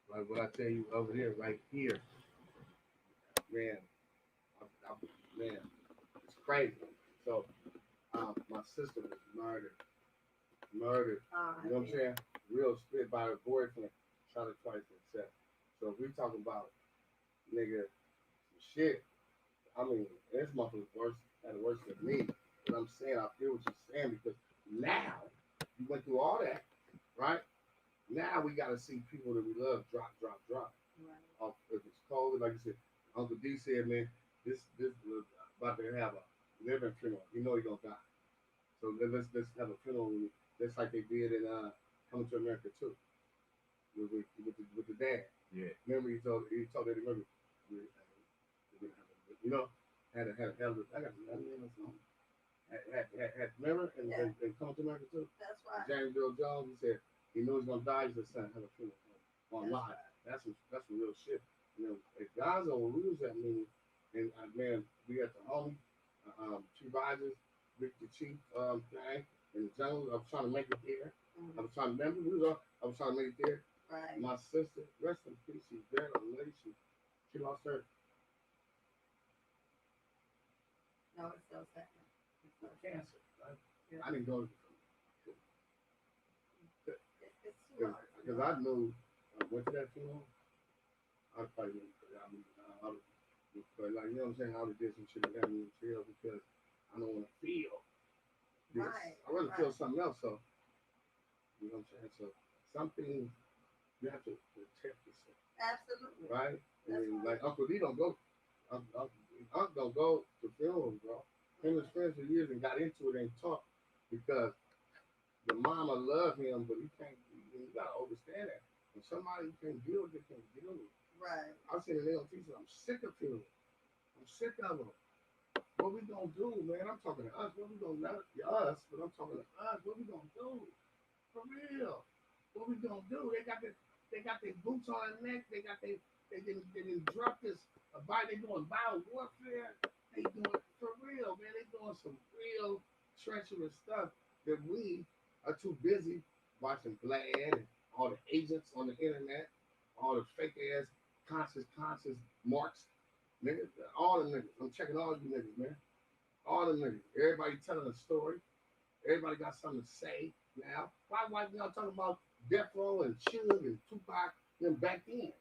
Like what I tell you over there, right here. Man, man, it's crazy. So, my sister was murdered. You know what I'm saying? Real spit by her boyfriend. Shot her twice and said. So if we talking about nigga some shit, I mean, this motherfucker's had it worse than me. But I'm saying, I feel what you're saying because now you went through all that, right? Now we got to see people that we love drop. Right. If it's cold, like you said, Uncle D said, man, this was about to have a living funeral. You know he's gonna die. So let's have a funeral just like they did in Coming to America too. With the dad. Yeah. Remember he told Eddie Murphy, you know, had I got remember and Coming to America too. That's right. James Earl Jones, he said he knows he's gonna die. He said, son, have a funeral on live. That's some real shit. You know, at Gonzo, when we was at me, and man, we got the homie, Chief Rogers, with the chief thing, in the jungle. I was trying to make it there. I was trying to remember. I was trying to make it there. Right. My sister, rest in peace, she's dead. A lady, she lost her No, it's so sad. It's so sad. cancer. Right? Yeah. I didn't go to It's too hard. because I knew I went to that funeral. I probably wouldn't. I would, but like you know what I'm saying, I would have did some shit that me in jail because I don't want to feel this. Right, I rather right. feel something else. So you know what I'm saying. So something you have to protect yourself, Absolutely. right? I That's mean, right. like Uncle D don't go. Uncle don't go to funerals, bro. Him and his friends for years and got into it and talk because the mama love him, but he can't. You gotta understand that. When somebody can't deal with it, can't deal with it. Right. I said to them, teacher, I'm sick of funerals. I'm sick of them. What we gonna do, man? I'm talking to us. What we gonna not us, but I'm talking to us. What we gonna do? For real. What we gonna do? They got their boots on their neck. They didn't drop this they doing bio warfare. They doing for real, man. They doing some real treacherous stuff that we are too busy watching Vlad and all the agents on the internet, all the fake ass conscious marks, niggas, all the niggas. I'm checking all you niggas, man. All the niggas. Everybody telling a story. Everybody got something to say now. Why y'all talking about Death Row and Suge and Tupac them back then?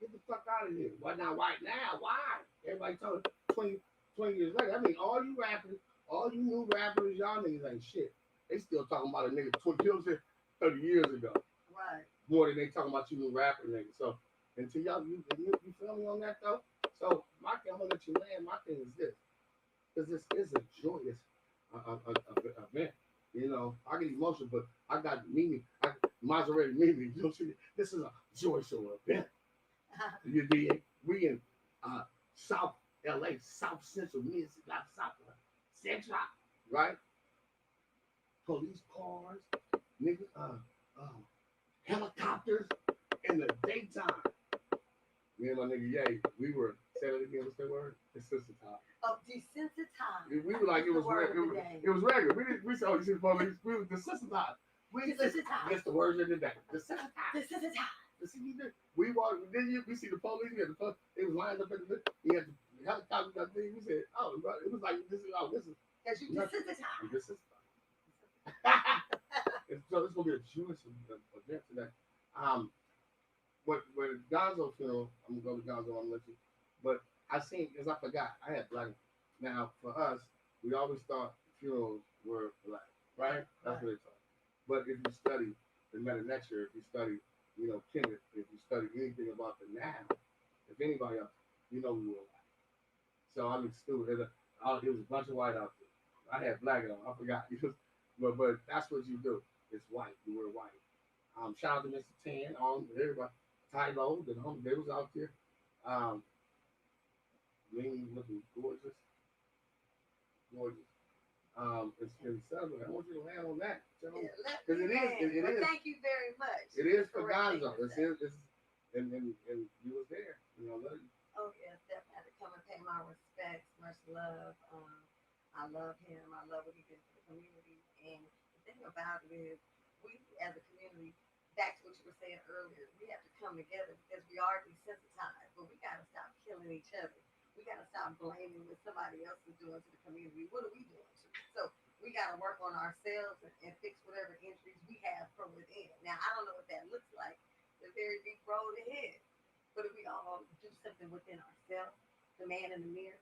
Get the fuck out of here. Why now? Why now? Why? Everybody talking 20 years later. I mean, all you rappers, all you new rappers, y'all niggas ain't shit. They still talking about a nigga 30 years ago. Right. More than they talking about you new rapper niggas. So until y'all, you feel me on that though? So my thing, I'm gonna let you land. My thing is this. Because this is a joyous event. You know, I get emotional, but I got Mimi, Maserati Mimi. You know, this is a joyous event. You dig? We in South LA, South Central, not South Central, right? Police cars, nigga, helicopters in the daytime. Me and my nigga Ye, we were, say that again, what's that word? Desensitized. Oh, desensitized. We were like, it was regular. We said, oh, you see the police, we were desensitized. Desensitized. That's the words of the day. Desensitized. Desensitized. We walked, we see the police, we had the police, they was lined up at the, we had the helicopter, got thing, we said, oh, it was like, this is. Because you desensitized. Desensitized. So it's gonna be a Jewish event today. When Gonzo funeral, I'm gonna go to Gonzo. I'm gonna let you. But I seen, because I forgot, I had black. Now for us, we always thought funerals were black, right? That's what they thought. But if you study the Meta Nature, if you study, you know, Kenneth, if you study anything about the now, if anybody else, you know we were white. So I looked stupid. It was a bunch of white out there. I had black on. I forgot. But that's what you do. It's white. You were white. Shout out to Mr. Tan, everybody. Ty Lowe, the homie, they was out there. Lean, looking gorgeous. It's celebrating. I want you to land on that. Because it is. Thank you very much. It is for Gonzo. And you was there. You know, love you. Oh yes, definitely had to come and pay my respects, much love. I love him. I love what he did for the community. And the thing about it is, we as a community, back to what you were saying earlier, we have to come together because we are desensitized, but we got to stop killing each other. We got to stop blaming what somebody else is doing to the community. What are we doing to it? So we got to work on ourselves and fix whatever injuries we have from within. Now, I don't know what that looks like. It's a very deep road ahead. But if we all do something within ourselves, the man in the mirror,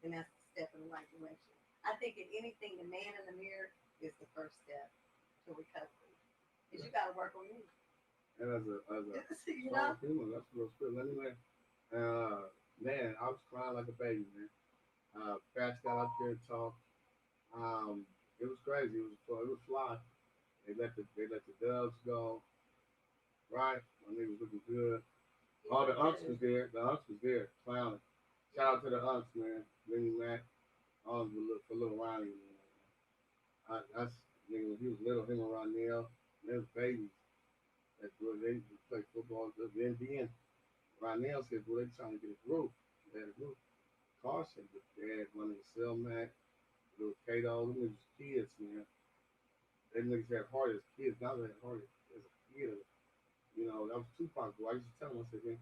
then that's the step in the right direction. I think in anything, the man in the mirror is the first step to recovery. Because you got to work on you. And as a you know? human, that's real spirit. Let me man, I was crying like a baby, man. Fast got out there and talked. It was crazy. It was fly. They let the doves go. Right? My nigga was looking good. All the unks was there. The unks was there, clowning. Shout out to the unks, man. Lenny Mac. All of them for little Ronnie, man. That's nigga. He was little. Him and Ronell. They was babies. That's what they play football. Then Ronnell said, "Boy, they trying to get a group. They had a group. Carson, but they had one of the Selmac, little Kato, them niggas kids, man. They niggas had heart as kids. Now they had heart as a kid. You know, that was Tupac. Boy, I used to tell him, I said, man,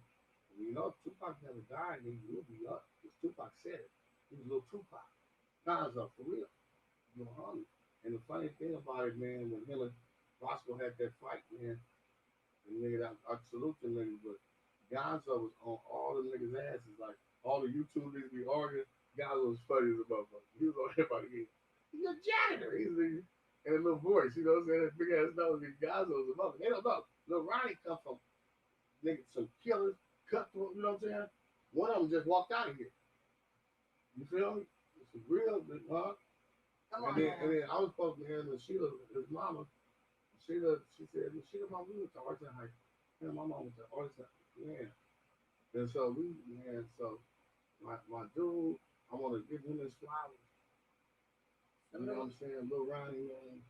you know, if Tupac never died, then you would be up. Because Tupac said it. He was little Tupac. Time's up for real. You know, homie. And the funny thing about it, man, when him and Roscoe had that fight, man, and nigga, I salute the niggas, but Gonzo was on all the niggas' asses. Like, all the YouTube niggas be arguing. Gonzo was funny as a motherfucker. He was on everybody. He's a janitor. He's a, and a little voice, you know what I'm saying? That big ass nose. Gonzo was a motherfucker. They don't know. Lil Ronnie come from niggas, some killers, cutthroat, you know what I'm saying? One of them just walked out of here. You feel me? It's a real, huh? Come And on, then I was supposed to hear Sheila, his mama. Sheila, she said, Sheila, mama, we went to Arts and High. Yeah, my mom went to Arts and yeah. And so my dude, I want to give him his flowers. You know what I'm saying? Lil Ronnie, man.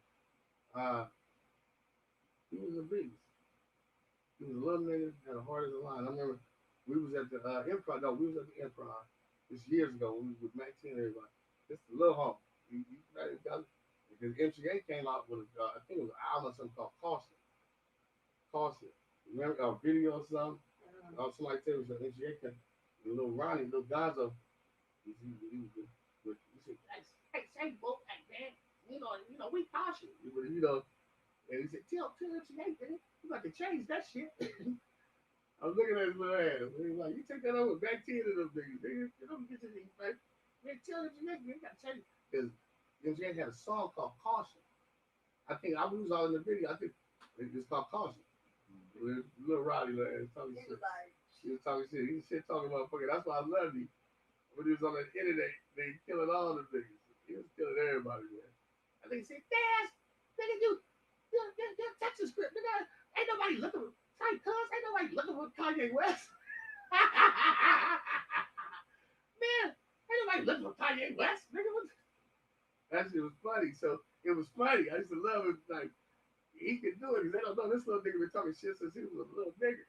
He was a beast. He was a little nigga, had a heart as a lion. I remember we was at the Improv. No, we was at the Improv. This years ago when we was with Maxine and everybody. This is a little home. Because MCA came out with I think it was an album or something called Caution. Caution. Remember a video or something? Somebody tell me something. MCA came. Little Ronnie, little Gonzo. He said, hey, both, man. You know, we caution. You know. And he said, tell MCA, man. You got to change that shit. I was looking at his little ass. He was like, you take that over back 10 of those niggas. You don't get your niggas back. Man, tell MCA, man, you got to change it. Because MCA had a song called Caution. I think I was all in the video. I think it's called Caution. Little Roddy talking shit. He was talking shit. He was shit talking motherfucker. That's why I loved him. When he was on the internet, they killing all the niggas. He was killing everybody, man. I think he said, Dash, nigga, you Texas script, nigga. Ain't nobody looking for ain't nobody looking for Kanye West. Man, ain't nobody looking for Kanye West, nigga. That shit was funny. So it was funny. I used to love it. Like, he could do it. They don't know this little nigga been talking shit since he was a little nigga.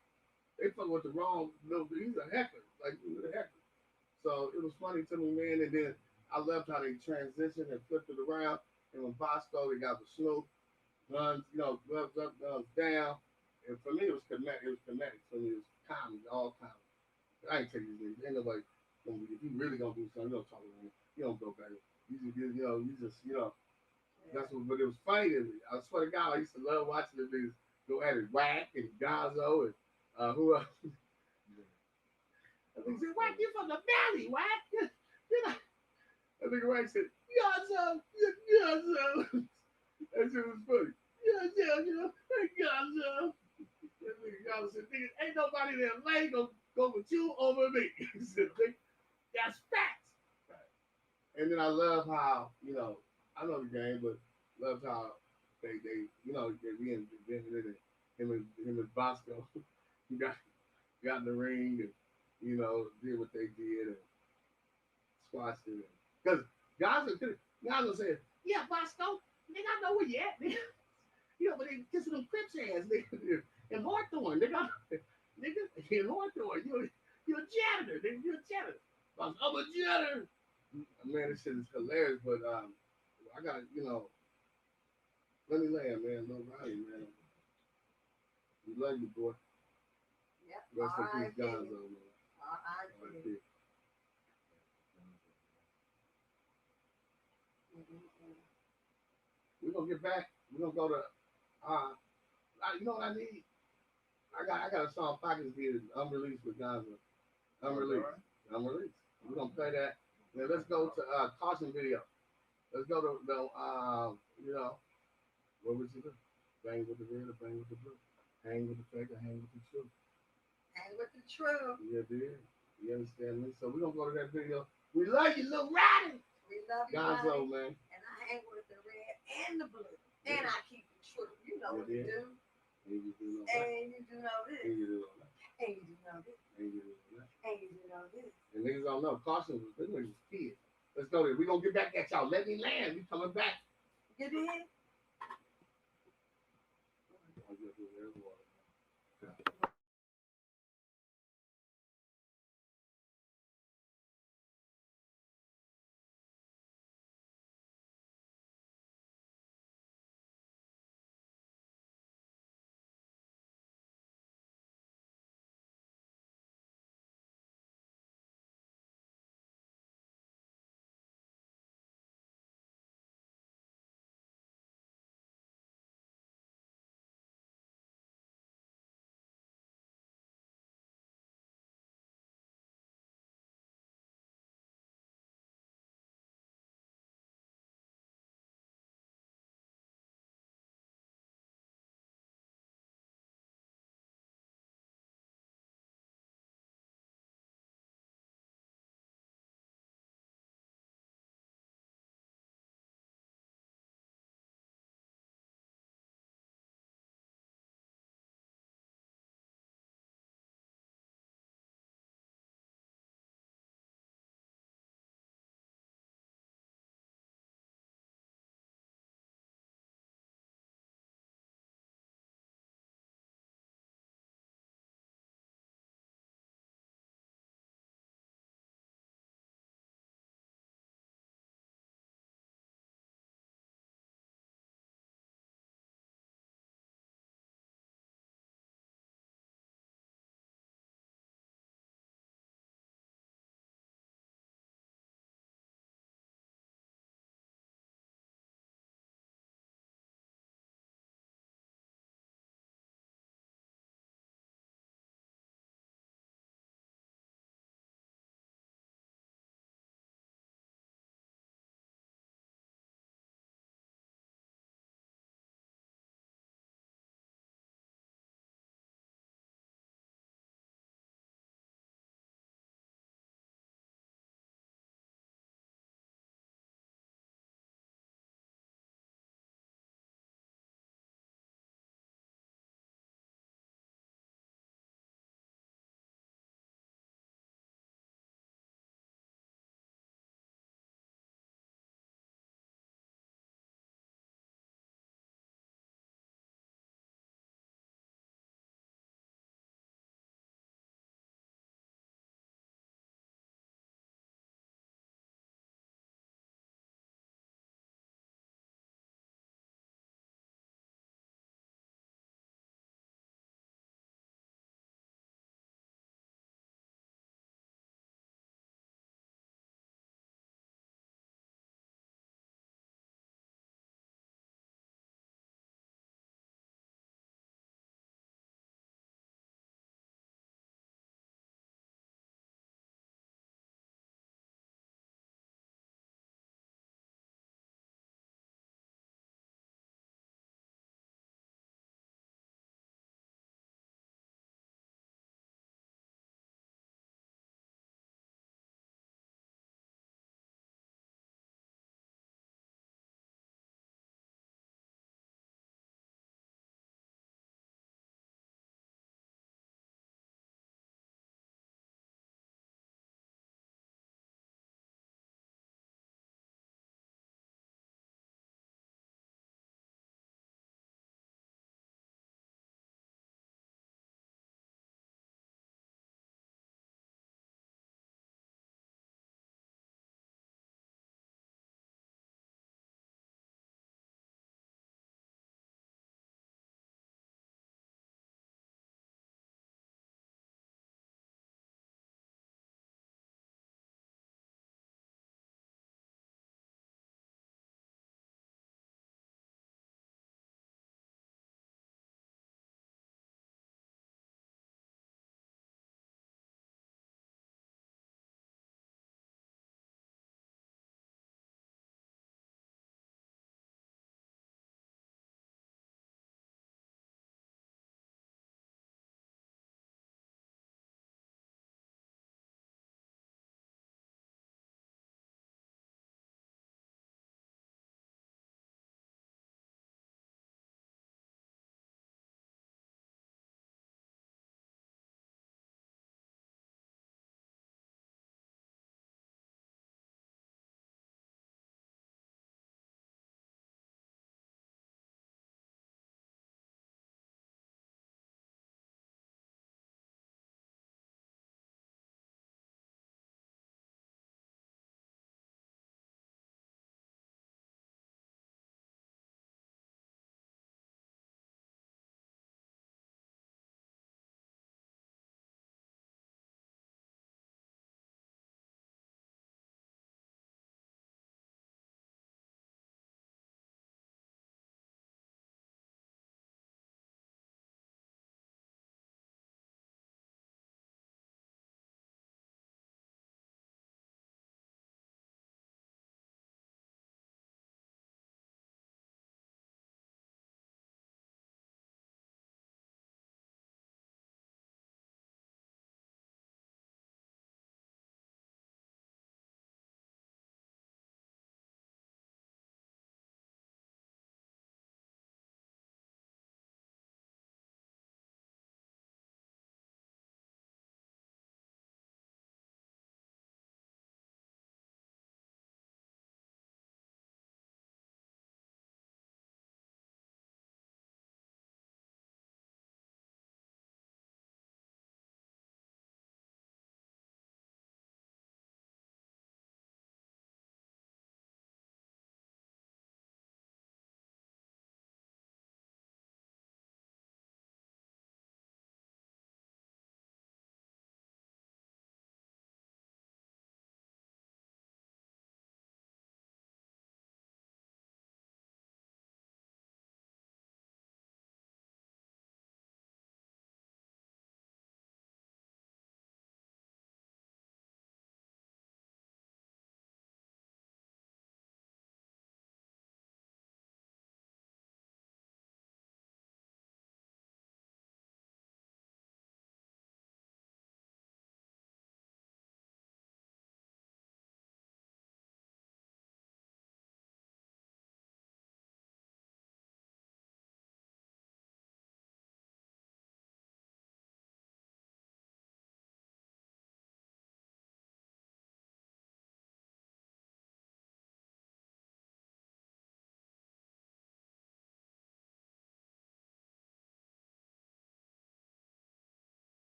They fucking with the wrong little. He's a heckler. Like, he was a heckler. So it was funny to me, man. And then I loved how they transitioned and flipped it around. And when Bosco, they got the Snoop, guns, you know, gloves up, guns down. And for me, it was kinetic. For me, it was comedy, all comedy. I ain't take these niggas. Ain't nobody. If you really gonna do something, you don't talk to him. You don't go back. You just, that's what. But it was funny to me. I swear to God, I used to love watching the niggas go at it. Wack and Gonzo and who else? I think he said, Wack, you from the valley, Wack. You know. I think Wack said, Gonzo. That shit was funny. Gonzo. That nigga Gonzo said, nigga, ain't nobody there lane gonna go with you over me. He said, that's facts. And then I love how, I know the game, but love how they we invented it. Him and Bosco got in the ring and, did what they did and squashed it. Because Gonzo said, yeah, Bosco, nigga, I know where you at, nigga. But they kissing them Crips ass, nigga. And Hawthorne, nigga, in Hawthorne, you're a janitor, nigga, you're a janitor. I'm a janitor. Man, this shit is hilarious, but I got let me land, man. No Ronnie, man. We love you, boy. Yep. Rest in peace, Gonzo, man. R.I.P. We're gonna get back. We're gonna go to you know what I need? I got a song Pockets did unreleased with Gonzo. Unreleased. We're gonna play that. Now let's go to Caution video. Let's go to the what would you do? Bang with the red or bang with the blue? Hang with the fake or hang with the truth? Hang with the truth. Yeah, dude. You understand me? So we're gonna go to that video. We love you, Lil Ronnie. We love you, Gonzo, Ronnie. man. And I hang with the red and the blue. And I keep it true. You know what you do. And you do know And you do know this. And you do know that. And you do know this. And you do know that. And you do know this. And niggas don't know. Caution was this niggas kids. Let's go there. We're gonna get back at y'all. Let me land. We coming back. Get in.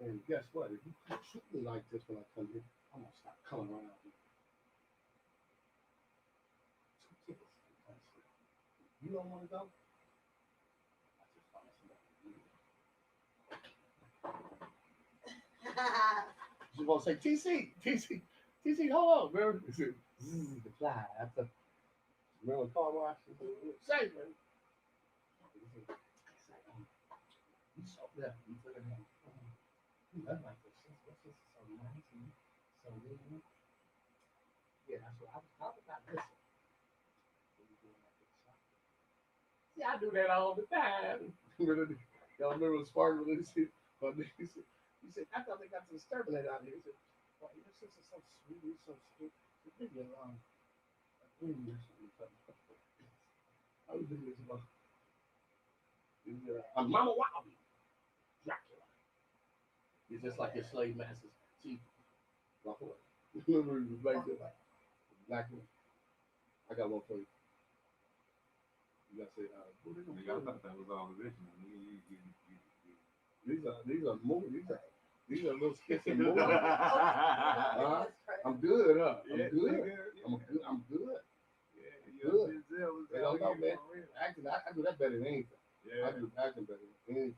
And guess what? If you treat me like this when I come here, I'm gonna stop coming around here. 2 tickets. You don't want to go? I just find somebody. She's gonna say, TC, hold on, bro. This is the fly after. Remember car wash? Say, man. You saw that. You took it down. I like this. What's this? So nice and so really. Yeah, that's what I was talking about. Listen. See, I do that all the time. Y'all remember Spartan when he said, he said, I thought they got some exterminator out here. He said, well, your sister's so sweet, you're so sweet. Give me a Indian or something. I was thinking this about Mama Wallaby, Dracula. He's just like your slave masters. See, walk away. Remember, he was like that. Black one. I got one for you. You gotta say, I thought that was all original. These are movies. These are little skits and movies. Huh? I'm good, huh? Yeah, I'm good. yeah. I'm good. Yeah, Good. Denzel was They don't know, out man. here. Acting, I do that better than anything. Yeah. I do acting better than anything.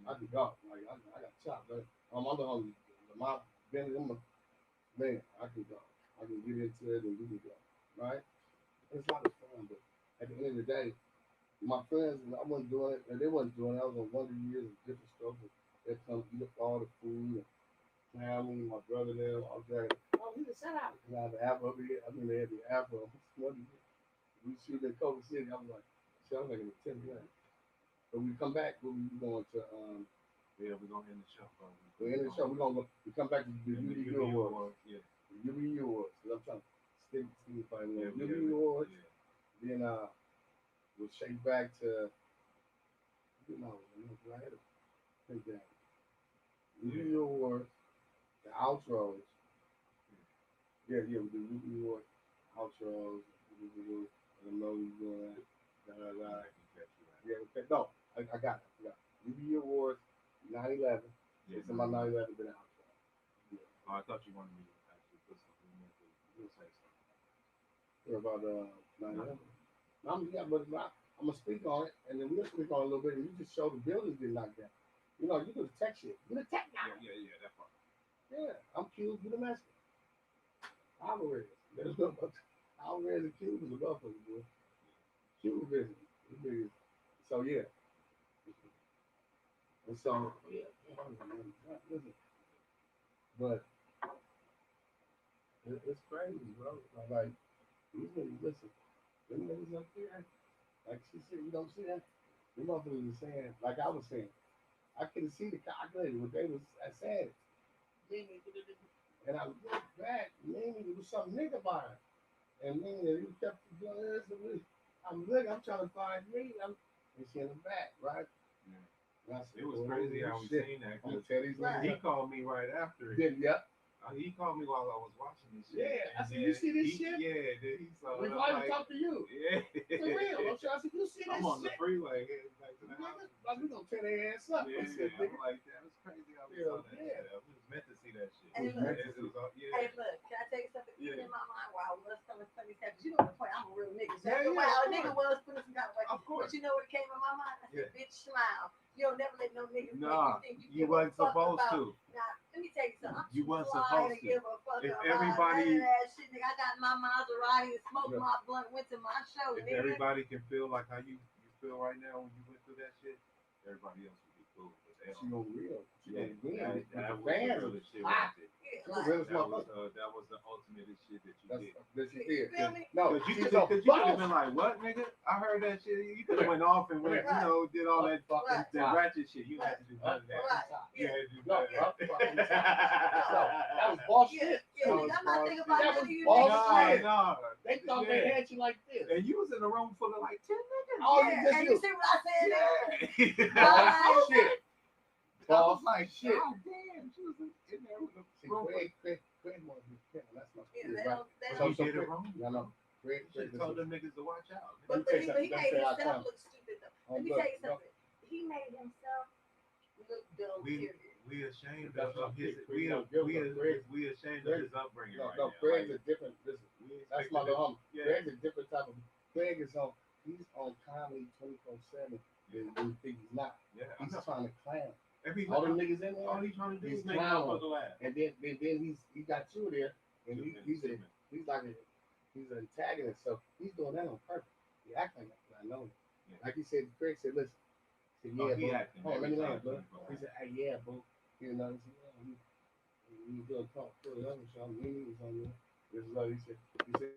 I do golf. Like I got chopped. Like, I'm on my man. I can go. I can get into it and we can go. Right? It's a lot of fun, but at the end of the day, my friends, I wasn't doing it, and they wasn't doing it. I was on Wonder Years and different stuff. They come eat up all the food, and family, my brother there, all that. Oh, we just sat out. And I have an apple over here. I mean, they had the apple. We shoot in Culver City. I was like, shit, I'm making a 10 grand. But we come back, we're going to, Yeah, we're gonna end the show, bro. we're in the show. We're gonna go. We come back to the UBU Awards. Yeah. The UBU Awards. Cause I'm trying to stick fighting Yeah, the UBU Awards. yeah. Then we'll shake back to I had to think that. UBU Awards, the outros. Yeah, we do UBU Awards, outros. I don't know you're doing that. Yeah, okay. No, I got it. UBU Awards, 9/11. Yeah. It's in my 9/11 been out. Yeah. Oh, I thought you wanted me to actually put something in there to say something. What about 9/11? But I'm gonna speak on it, and then we'll speak on it a little bit, and you just show the buildings get knocked down. You know, you do the tech shit. You the tech guy. Yeah, that part. Yeah, I'm Cubes, you the Mexican. Alvarez. There's no but Alvarez and Cubes is above us, boy. Cube business. So yeah. And so yeah, listen. But it's crazy, bro. Like these niggas, listen, them niggas up there, like she said, you don't see that? Them motherfuckers are saying, like I was saying, I couldn't see the calculator what they was saying. And I looked back, man, it was some nigga by it. And man, he kept doing this and this. I'm trying to find me. And she in the back, right? Yeah. Said, It was crazy how we shit. seen that. I'm gonna tell these niggas. He called me right after it. Yep. He called me while I was watching this shit. Yeah, I said, you see this shit? Yeah, then he saw We it. probably talk to you. Yeah. For real. I'm sure I said, you see this I'm on the shit? freeway heading back to the house. Like, we gonna tear their ass up. Yeah, I said, I'm like, that was crazy how we saw that shit. I was meant to see that shit. Hey, look. It was all, Hey, yeah. look, can I tell you something? Yeah. In my mind, while I was telling funny stuff, you know the point, I'm a real nigga. So Yeah, while of a nigga was putting some kind of way. Of course. But you know what came in my mind? I said, bitch, smile. You don't never let no niggas Nah, make you give a wasn't fuck supposed about. to. Now, let me tell you something. I'm You wasn't too fly supposed to. give a fuck If about everybody- none of that shit, nigga. I got my Maserati and smoked Yeah. my blunt, went to my show, If nigga. everybody can feel like how you feel right now when you went through that shit, everybody else would be cool. But they She don't. gonna real. She Yeah, gonna win. that With was the the fans. realest shit Ah. right there. Yeah, She's the like, realest That motherfucker. was the ultimate shit that you That's did. that she you did. feel me? No, Because you she's could a have boss. been like, what, nigga? I heard that shit. You could have went off and went, Right. did all that Fucking that top. ratchet shit. You had to do none of that. Right. You had to do No, none of up that. fucking top. No, that was boss Yeah, shit. yeah, That nigga, was I'm not thinking about That none was of you boss niggas. shit. No. They thought they had you like this. And you was in a room full of like 10 niggas. Oh, Yeah, just and you. you see what I said? Yeah. Boss shit. I was Boss like, shit. God damn, she was in there with a See, room. Craig wanted to be careful. That's my Yeah, kid, they right? don't, they So- don't. You so did it Craig- wrong. No, no. Craig, You should told them niggas to watch out. But Let me he tell you made something. himself look stupid though. Let me Look, tell you no. something. He made himself look dumb, We- period. We ashamed That's of not his. big, We you know, give we him a Greg. we ashamed of Greg- his upbringing No, right no, now. Greg's Like, a different. Listen, we that's expected my little him- homie. Yeah. Greg's a different type of. Greg is on. He's on comedy 24/7. And you think he's not. Yeah, I He's know. trying to clown. Every All them niggas in all there. he's trying to do He's is make clowning. motherfucker laugh. And then he got you there, and he's like he's an antagonist. So he's doing that on purpose. He act like that. I know. Yeah. Like he said, Craig said, listen. He said, Oh, yeah, he bro. acting Oh, let every me time land, bro. people He said, hey, yeah, bro. You know, he said, yeah, you doing talk to the other show. Me was on there. This is what he said. He said.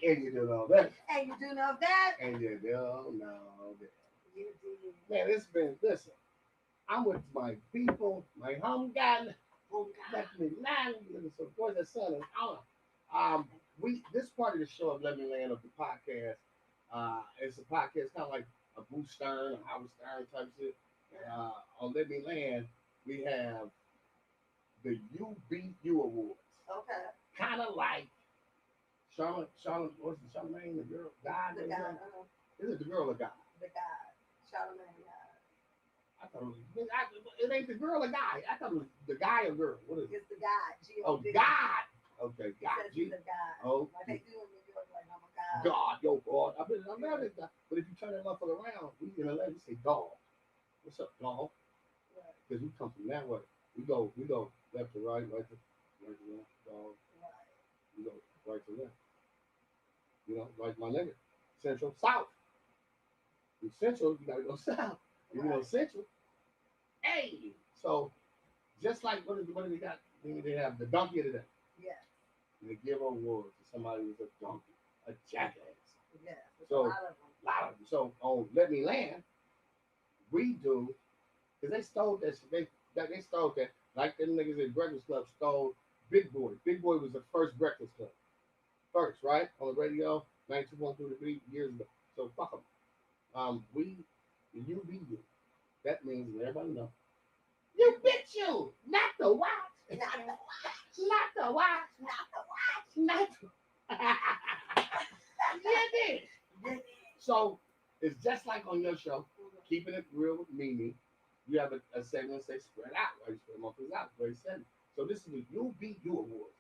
And you do all that. And you do know that? And you do all that. You did. Man, it's been, listen, I'm with my people, my home gun. Oh, God. Let me land. So, of course, the sun is on. This part of the show of Let Me Land of the podcast, it's a podcast kind of like a Bruce Stern, a Howard Stern type shit. On Let Me Land, we have the UBU Awards. Okay. Kind of like Charlotte, what's the Charlamagne, the girl, guy? The guy. Is it the girl or guy? The guy. Charlamagne. I thought it ain't the girl or guy. I thought it was the guy or girl. What is it? It's the guy. Oh, G-O-D. God. Okay, He God. says he's a guy. Oh, Like they do in New York, like I'm a guy. God, yo, God. I'm not a guy. But if you turn that motherfucker around, we in LA, we say dog. What's up, dog? Right. Because we come from that way. We go left to right, right to left, dog. Right. We go right to left. You know, like my nigga. Central, south. In Central, you gotta go south. You know, Right. Central. Hey, so just like what do they got? They have the donkey of the day. Yes. And they give awards to somebody who's a donkey, a jackass. Yes. There's So- a lot of them. A lot of them. So on Let Me Land, we do because they stole that. They stole that. Like them niggas at Breakfast Club stole Big Boy. Big Boy was the first Breakfast Club. First, right? On the radio, 92.1 through the beat years ago. So fuck them. The UBU. That means everybody know. You bitch you, not the watch. Not the watch. Not the watch. Not the watch. Not the Yeah, it is. So it's just like on your show, keeping it real with Mimi. You have a segment say spread out, right? You spread them out, very segment. So this is the UBU Awards.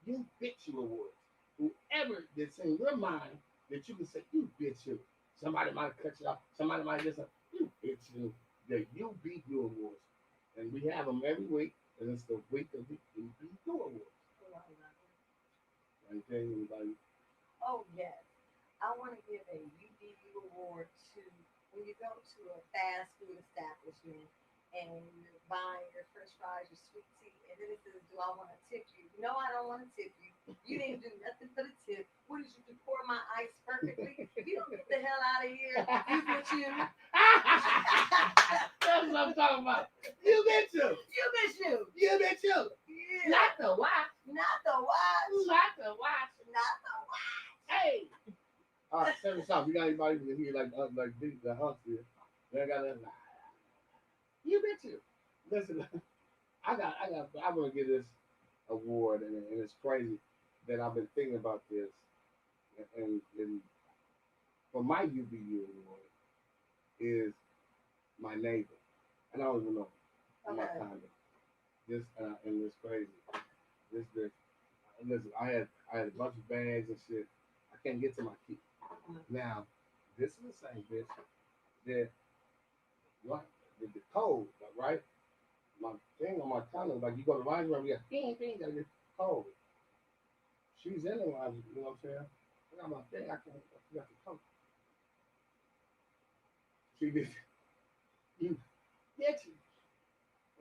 You bitch you awards. Whoever that's in your mind that you can say, you bitch you. Somebody might cut you off. Somebody might just say, you bitch you. The UBU Awards. And we have them every week. And it's the week of the UBU Awards. Right there, anybody. Oh, yes. I want to give a UBU award to when you go to a fast food establishment and you're buying your french fries, your sweet tea, and then it says, do I want to tip you? No, I don't want to tip you. You didn't do nothing for the tip. What did you do? Pour my ice perfectly? You don't get the hell out of here. You bitch you. That's what I'm talking about. You bitch you. You bitch you. You bitch you. Yeah. Not the watch. Not the watch. Not the watch. Not the watch. Hey. All right, tell me something. You got anybody who hear like the hunts here? They got that. You bitch you. Listen, I want to give this award, and it's crazy that I've been thinking about this, and for my UBU award is my neighbor, and I don't even know my Okay. condo. This and it's crazy. This listen, I had a bunch of bags and shit. I can't get to my key. Now, this is the same bitch that what the code, right? My thing on my condo, like you go to the laundry room, we got thing, gotta get code. She's in the laundry, you know what I'm saying? I got my thing, I forgot the code. She did, you bitch.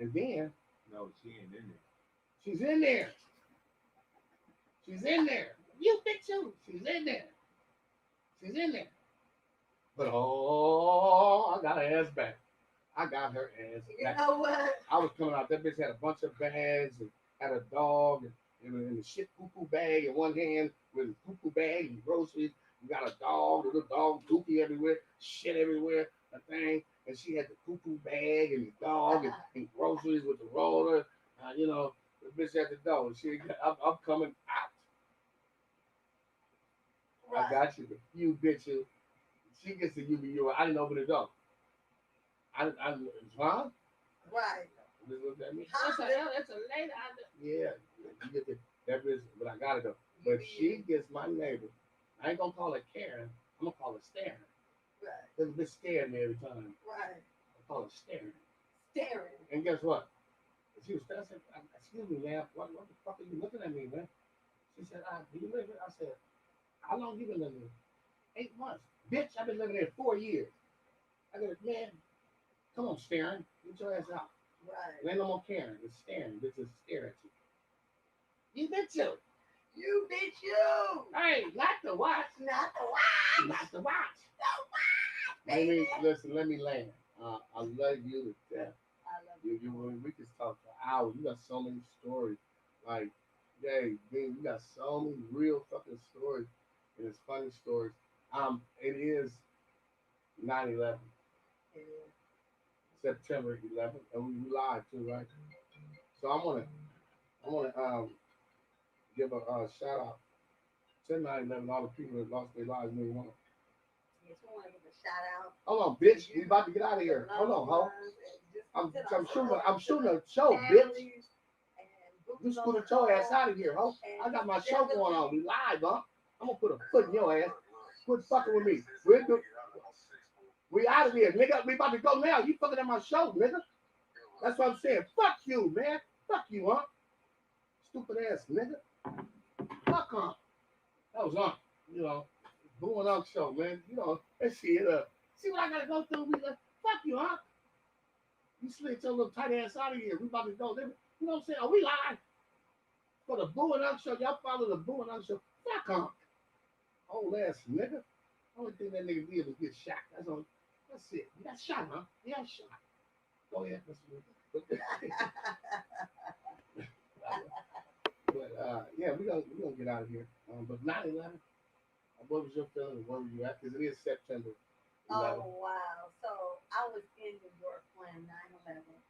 And then No, she ain't in there. she's in there. She's in there. You bitch you. She's in there. She's in there. But oh, I got her ass back. I got her ass You back. know what? I was coming out. That bitch had a bunch of bags and had a dog and a shit poo-poo bag in one hand with a poo-poo bag and groceries. You got a dog, little dog, poopy everywhere, shit everywhere, a thing. And she had the poo-poo bag and the dog and groceries with the roller. You know, the bitch at the door. I'm coming out. Right. I got you. You bitch you. She gets the UBU. I didn't open the door. Huh? Right. Just looked at me. Huh? That's a lady. Yeah. You get the, that bitch, but I gotta go. But she gets my neighbor. I ain't gonna call her Karen. I'm gonna call her staring. Right. This bitch staring me every time. Right. I call her staring. Staring. And guess what? She was staring. I said, excuse me, man. What the fuck are you looking at me, man? She said, do you live here? I said, how long you been living here? 8 months. Bitch, I've been living here 4 years. I go, man, come on, staring. Get your ass out. Right. There ain't no more caring. It's staring. Bitch is stare at you. You bitch you. You, bitch, you. Hey, not the watch. Not the watch. Not the watch. The watch, Let me baby. listen. Let me land. I love you to death. I love you. We can talk for hours. You got so many stories. Like, yeah, man, you got so many real fucking stories, and it's funny stories. It is 9/11, Yeah. September 11th, and we live too, right? So I wanna give a shout out to 9/11, all the people that lost their lives. Maybe one. Yes, we want to give a shout out. Hold on, bitch. We about to get out of here. Hold on, ho. I'm shooting a show, bitch. You scooted your ass out of here, ho. I got my show going on. We live, huh? I'm gonna put a foot in your ass. Quit fucking with me. We out of here, nigga. We about to go now. You fucking at my show, nigga. That's what I'm saying. Fuck you, man. Fuck you, huh? Stupid ass nigga. Fuck on. That was on. You know, Boo and Unc show, man. You know, that shit. See what I gotta go through? We like, fuck you, huh? You slid your little tight ass out of here. We about to go. You know what I'm saying? Are we live? For the Boo and Unc show, y'all follow the Boo and Unc show. Fuck Unc. Old ass nigga. Only thing that nigga did was get shot. That's all. That's it. You got shot, huh? You got shot. Go ahead, but yeah, we gonna get out of here. But 9/11. What was your feeling? Where were you at? Because it is September 11th. Oh, wow. So I was in New York when 9/11.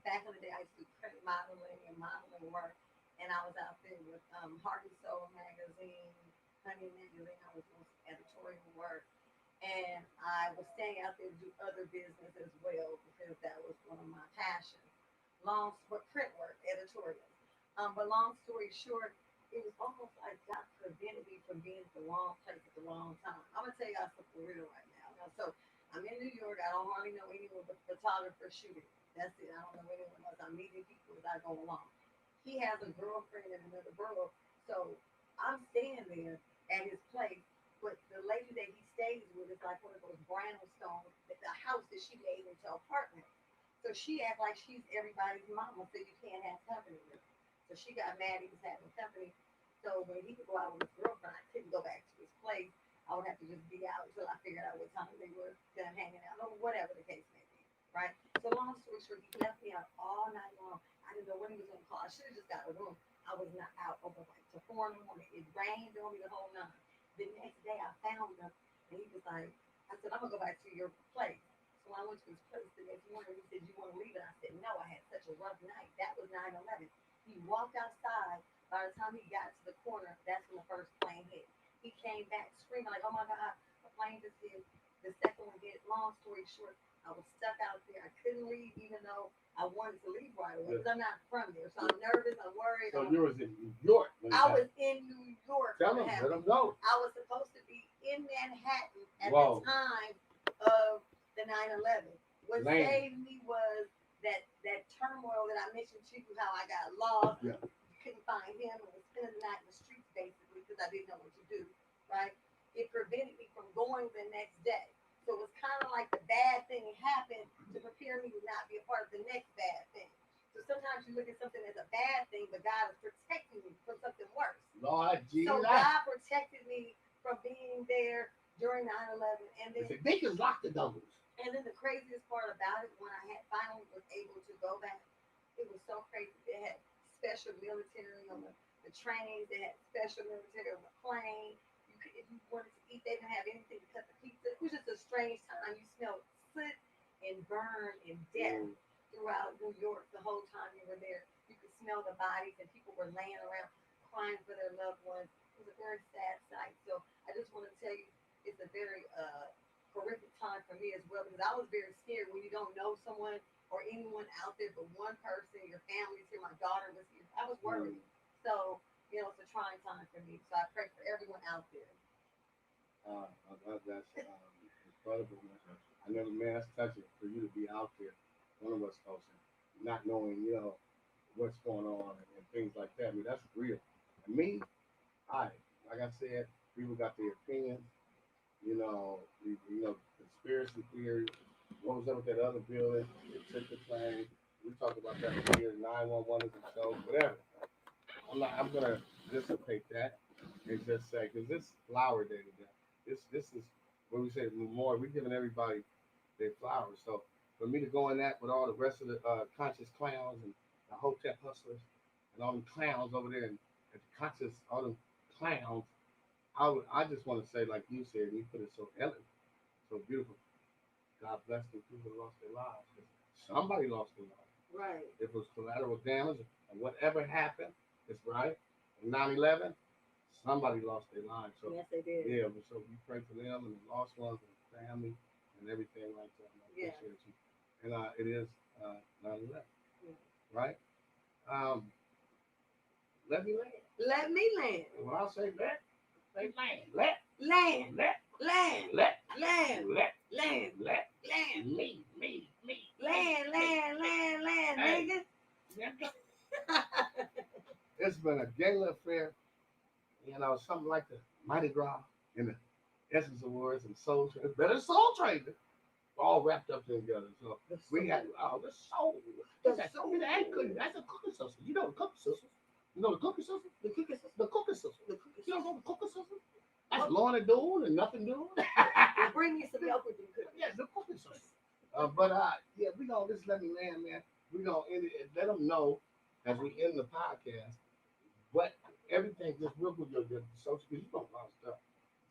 Back in the day, I used to do print modeling and modeling work. And I was out there with Heart and Soul magazine, Honey magazine. I was doing some editorial work. And I was staying out there to do other business as well because that was one of my passions. Print work, editorial. But long story short, it was almost like God prevented me from being at the wrong place at the wrong time. I'm gonna tell y'all something real right now. So I'm in New York. I don't hardly know anyone but photographer shooting. That's it. I don't know anyone else. I'm meeting people as I go along. He has a girlfriend in another borough, so I'm staying there at his place. But the lady that he stays with is like one of those brownstones, the house that she made into an apartment. So she acts like she's everybody's mama, so you can't have company with her. So she got mad he was having company. So when he could go out with his girlfriend, I couldn't go back to his place. I would have to just be out until I figured out what time they were done hanging out, or whatever the case may be, right? So long story short, he left me out all night long. I didn't know when he was gonna call. I should have just got a room. I was not out over like till 4 in the morning. It rained on me the whole night. The next day I found him and he was like, I said, I'm gonna go back to your place. So I went to his place the next morning. He said, you want to leave? And I said, no, I had such a rough night. That was 9/11. He walked outside. By the time he got to the corner, that's when the first plane hit. He came back screaming like, oh my God, a plane just hit. The second one hit. Long story short, I was stuck out there. I couldn't leave even though I wanted to leave right away because I'm not from there. So I'm nervous. I'm worried. So you was in New York. I was in New York. Tell them, let them know. I was supposed to be in Manhattan at Whoa. the time of the 9/11. What Lame. saved me was that turmoil that I mentioned to you, how I got lost. Yeah. Couldn't find him and was spending the night in the streets basically because I didn't know what to do, right? It prevented me from going the next day. So it was kind of like the bad thing happened to prepare me to not be a part of the next bad thing. So sometimes you look at something as a bad thing, but God is protecting you from something worse. Lord Jesus. So God protected me from being there during 9/11. And then they can lock the doors. And then the craziest part about it, when I had finally was able to go back, it was so crazy. They had special military on the trains. They had special military on the plane. If you wanted to eat, they didn't have anything to cut the pizza. It was just a strange time. You smelled soot and burn and death throughout New York the whole time you were there. You could smell the bodies and people were laying around crying for their loved ones. It was a very sad sight. So I just want to tell you, it's a very horrific time for me as well because I was very scared when you don't know someone or anyone out there but one person, your family's here, my daughter was here. I was worried. So, it's a trying time for me. So I pray for everyone out there. That's incredible, man. I never, man, that's touching for you to be out there, one of us folks, not knowing, what's going on and things like that. I mean, that's real. And me, like I said, people got their opinions. Conspiracy theory. What was up with that other building? It took the plane. We talked about that here. 911 is a show, whatever. I'm gonna dissipate that and just say because this flower day today. This is what we say more. We're giving everybody their flowers. So for me to go in that with all the rest of the conscious clowns and the Hotep hustlers and all them clowns over there and the conscious all them clowns, I just want to say like you said, you put it so elegant, so beautiful. God bless the people who lost their lives. Somebody lost their lives. Right. If it was collateral damage and whatever happened, it's right. 9/11, somebody lost their lives. So Yes, they did. yeah, so we pray for them and the lost ones and the family and everything like that. And I Yeah. appreciate you. And it is 9/11, Yeah. right? Let me land. Let me land. When I say let, say land. Let, Land. let, Land. let, Land. let, Land. let. Land. Me. Land. Hey. Nigga. It's been a gala affair, something like the Mardi Gras and the Essence Awards and Soul Train. It's better than Soul Train. All wrapped up together. So we had the soul. That's a cookie sister. You know the cookie sister. You know the cookie sister? The cookie sister. The cookie sister. The cookie You don't sister. know the cookie sister? That's Lorna Doone and nothing doing. Well, bring me some milk with them cookies. Yeah, the cookie sister. Yeah, we gonna just let me land, man. We gonna end it and let them know as we end the podcast what everything just real quick your social because you don't know stuff.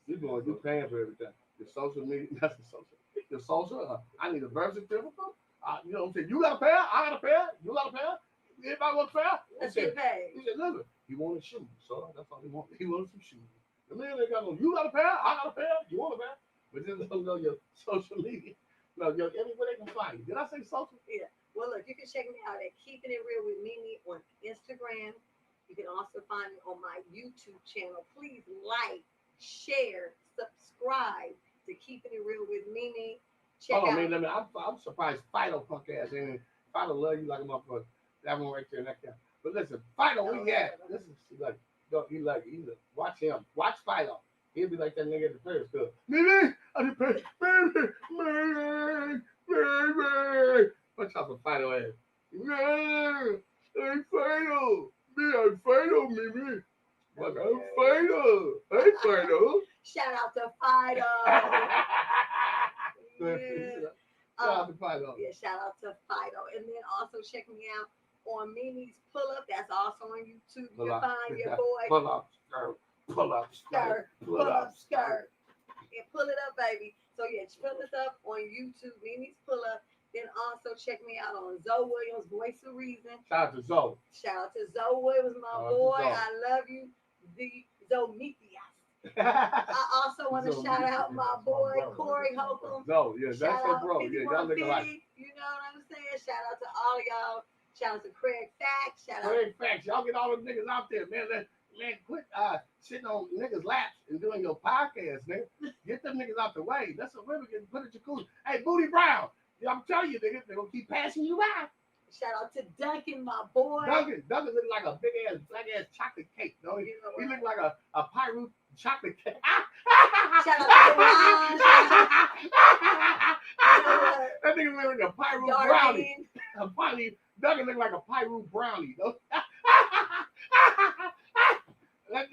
You paying for everything. Your social media, that's the social. Your social. I need a birth certificate. You know what I'm saying? You got a pair. I got a pair. You got a pair. Everybody want a pair. Let's get paid. He said, listen, he wanted shoes. So that's all he wanted. He wanted some shoes. The man ain't got no. You got a pair. I got a pair. You want a pair? But just let them know your social media. No, everywhere they can find you. Did I say social? Yeah. Well, look, you can check me out at Keeping It Real with Mimi on Instagram. You can also find me on my YouTube channel. Please like, share, subscribe to Keeping It Real with Mimi. Check Hold on, out. man. I'm surprised Fido punk ass ain't. Fido love you like a motherfucker. That one right there, that guy. But listen, Fido, where he at? Listen, watch him. Watch Fido. He'll be like that nigga at the Players Club. Baby, I did play. Baby. Watch out for Fido ass. No, hey Fido. I'm Fido, Mimi. But I'm Fido. Hey Fido. Shout out to Fido. Yeah. Shout out to Fido. Yeah, shout out to Fido. And then also check me out on Mimi's Pull Up. That's also on YouTube. You can find your boy. Pull up, skirt. Pull up, skirt. Pull up, skirt. And pull it up, baby. So yeah, pull this up on YouTube, Mimi's Pull Up. Then also check me out on Zoe Williams, Voice of Reason. Shout out to Zoe. Shout out to Zoe Williams, my boy. I love you. The Zoe Mithias. I also want to shout out my boy Corey Holcomb. No, yeah, that's your bro. Yeah, y'all look 5150. alike. You know what I'm saying? Shout out to all of y'all. Shout out to Craig Fax. Shout out. Craig Fax, y'all get all them niggas out there, man. Man, quit sitting on niggas' laps and doing your podcast, man. Get them niggas out the way. That's a river getting put at your cooler. Hey, Booty Brown, I'm telling you, niggas, they're gonna keep passing you by. Shout out to Duncan, my boy. Duncan look like a big ass, black ass chocolate cake. No, he look like a Pyro chocolate cake. Shout out to Ron. That nigga look like a Pyro brownie. Duncan look like a Pyro brownie.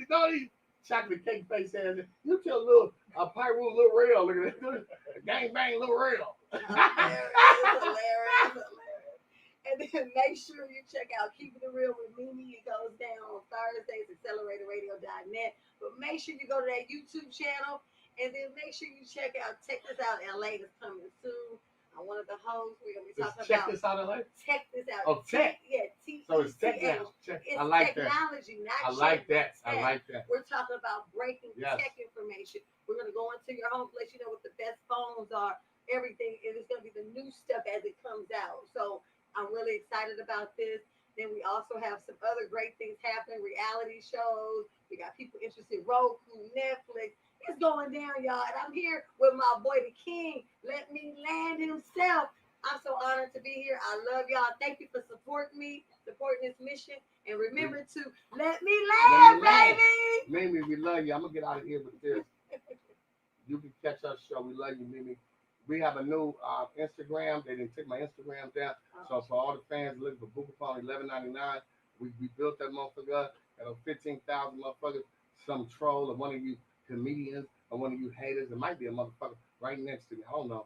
Don't eat chocolate cake face ass. You tell little Pyro little real. Look at that. Gang bang little real. Hilarious. And then make sure you check out Keeping It Real with Mimi. It goes down on Thursdays, acceleratorradio.net. But make sure you go to that YouTube channel. And then make sure you check out Check This Out LA that's coming soon. I'm one of the hosts. We're going to be talking Check about this out, LA? Check This Out. Oh, tech. Yeah, T. So it's tech now. It's I like technology, that. not I like check. that. I like that. We're talking about breaking Yes. tech information. We're going to go into your home, let you know what the best phones are, everything. And it's going to be the new stuff as it comes out. So I'm really excited about this. Then we also have some other great things happening, reality shows. We got people interested in Roku, Netflix. It's going down, y'all. And I'm here with my boy, the King. Let me land himself. I'm so honored to be here. I love y'all. Thank you for supporting me, supporting this mission. And remember to let me land, baby. Mimi, we love you. I'm going to get out of here with this. You can catch our show. We love you, Mimi. We have a new Instagram. They didn't take my Instagram down. So for all the fans looking for Bookaphone $11.99, We built that motherfucker up. Got over 15,000 motherfuckers. Some troll or one of you comedians or one of you haters. It might be a motherfucker right next to me. I don't know.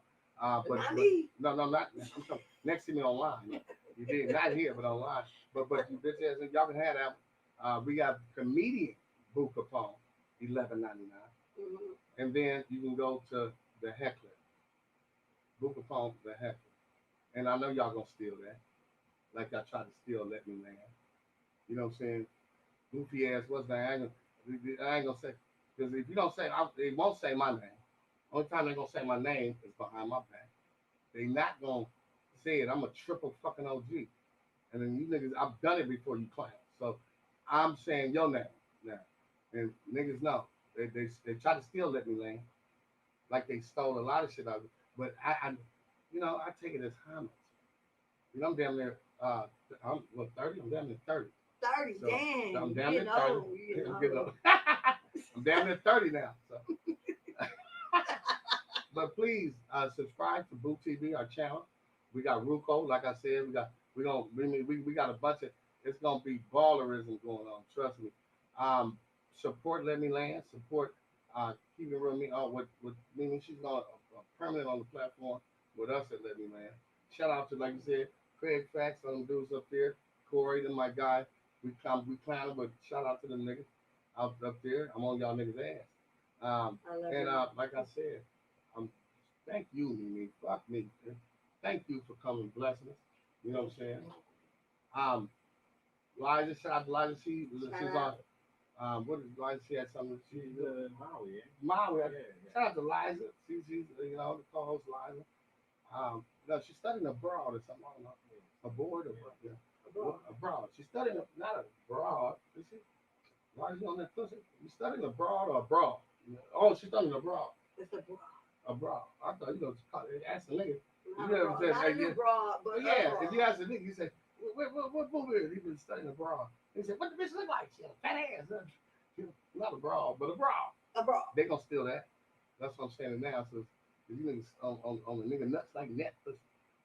But no, not I'm talking next to me online. You did not here, but online. But you bitch ass, y'all can have that. We got comedian Boo Capone, $11.99, and then you can go to the Heckler, Boo Capone, the Heckler, and I know y'all gonna steal that, like y'all tried to steal Let Me Land. You know what I'm saying? Goofy ass, what's that? I ain't gonna say, because if you don't say, they won't say my name. Only time they're gonna say my name is behind my back. They not gonna say it. I'm a triple fucking OG. And then you niggas, I've done it before you clown. So I'm saying your name now. And niggas know. They try to steal Let Me Land. Like they stole a lot of shit out of it. But I take it as homage. You know, I'm damn near I'm 30? I'm damn near 30. 30, So, damn. I'm damn near 30. I'm getting old. I'm damn near 30 now. So. But please subscribe to Boo TV, our channel. We got Ruko, like I said, we got a bunch of, it's gonna be ballerism going on. Trust me. Support Let Me Land. Support Keep It Real Me. With Mimi, she's gonna permanent on the platform with us at Let Me Land. Shout out to, like you said, Craig Fax, some dudes up there. Corey, and my guy. We clowning, but shout out to them niggas out there. I'm on y'all niggas' ass. Like I said, thank you, Mimi. Fuck me. Thank you for coming, blessing us. You know what I'm saying? Liza, shout out to Liza. She's on. What is Liza? She had something. She's Maui. Maui. Yeah. Shout out to Liza. She's the co-host Liza. No, she's studying abroad or something. I don't know. Abroad. She's studying not abroad. Is she? Why is she on that pussy? You studying abroad or abroad? Oh, she's studying abroad. It's abroad. Abroad. I thought you know. Ask the nigga. Not You know abroad. what I'm Not saying? abroad, but Yeah, abroad. if you ask the nigga, you say, what movie is he been studying abroad? He said, what the bitch look like? She had a fat ass. Not abroad, but abroad. Abroad. They gonna steal that. That's what I'm saying now. So you niggas on the nigga nuts like Netflix.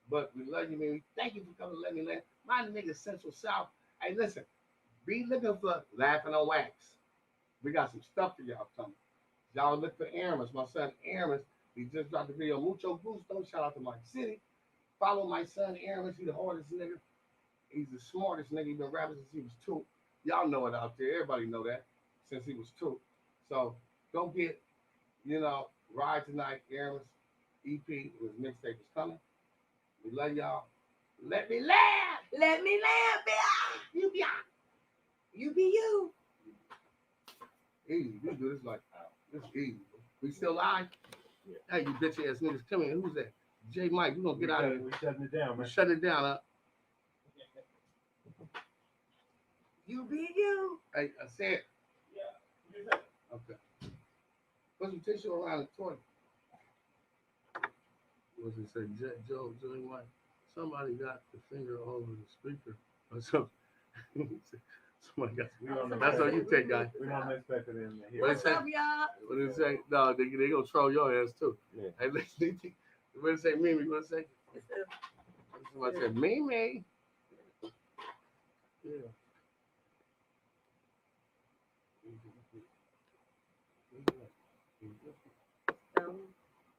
But we love you, man. Thank you for coming to Let Me Land. My nigga Central South. Hey, listen, be looking for Laughing on Wax. We got some stuff for y'all coming. Y'all look for Aramis. My son Aramis, he just dropped the video. Mucho Gusto. Shout out to Mike City. Follow my son Aramis. He's the hardest nigga. He's the smartest nigga. He's been rapping since he was 2. Y'all know it out there. Everybody know that since he was 2. So go get, Ride Tonight, Aramis EP. His mixtape is coming. We love y'all. Let me laugh. Let me laugh, bitch. You be out. You be you. Easy. We do this like this easy. We still live? Yeah. Hey, you bitch ass niggas, come here. Who's that? J Mike, we gonna get out of here. We're shutting it down, man. Shut it down, huh? You be you. Hey, I said. Yeah. Okay. Put some tissue around the toilet. What's it say? Joe Mike. Somebody got the finger over the speaker or something. Somebody got. That's all you take, guy. We don't expect it in here. What What's up, y'all? What did it say? No, they gonna troll your ass too. Yeah. Hey, what did it say? Mimi, what did it say? Somebody said Mimi. Yeah.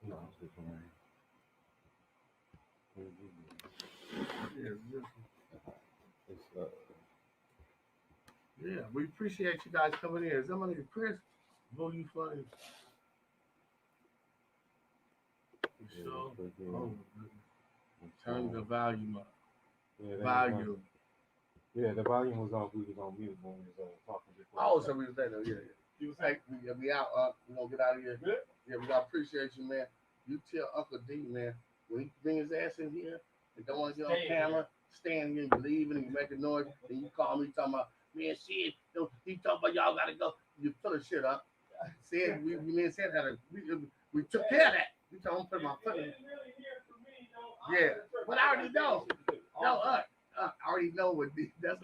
No, it's just fine. Yeah, we appreciate you guys coming in. Somebody, Chris, vote you funny. So, turn the volume up. Volume. Yeah, the volume was off. We was on mute when we was talking before. Oh, so we was there. Yeah. He was like, we out. We gonna get out of here. Yeah, we gotta appreciate you, man. You tell Uncle D, man, when he bring his ass in here and don't want to get on camera, stand here and you leaving and you make a noise, and you call me talking about, man, shit, he talking about y'all gotta go. You fill the shit up. Said we said that we took care of that. We told him put my foot in. Yeah, but I already know. No, I already know what that's.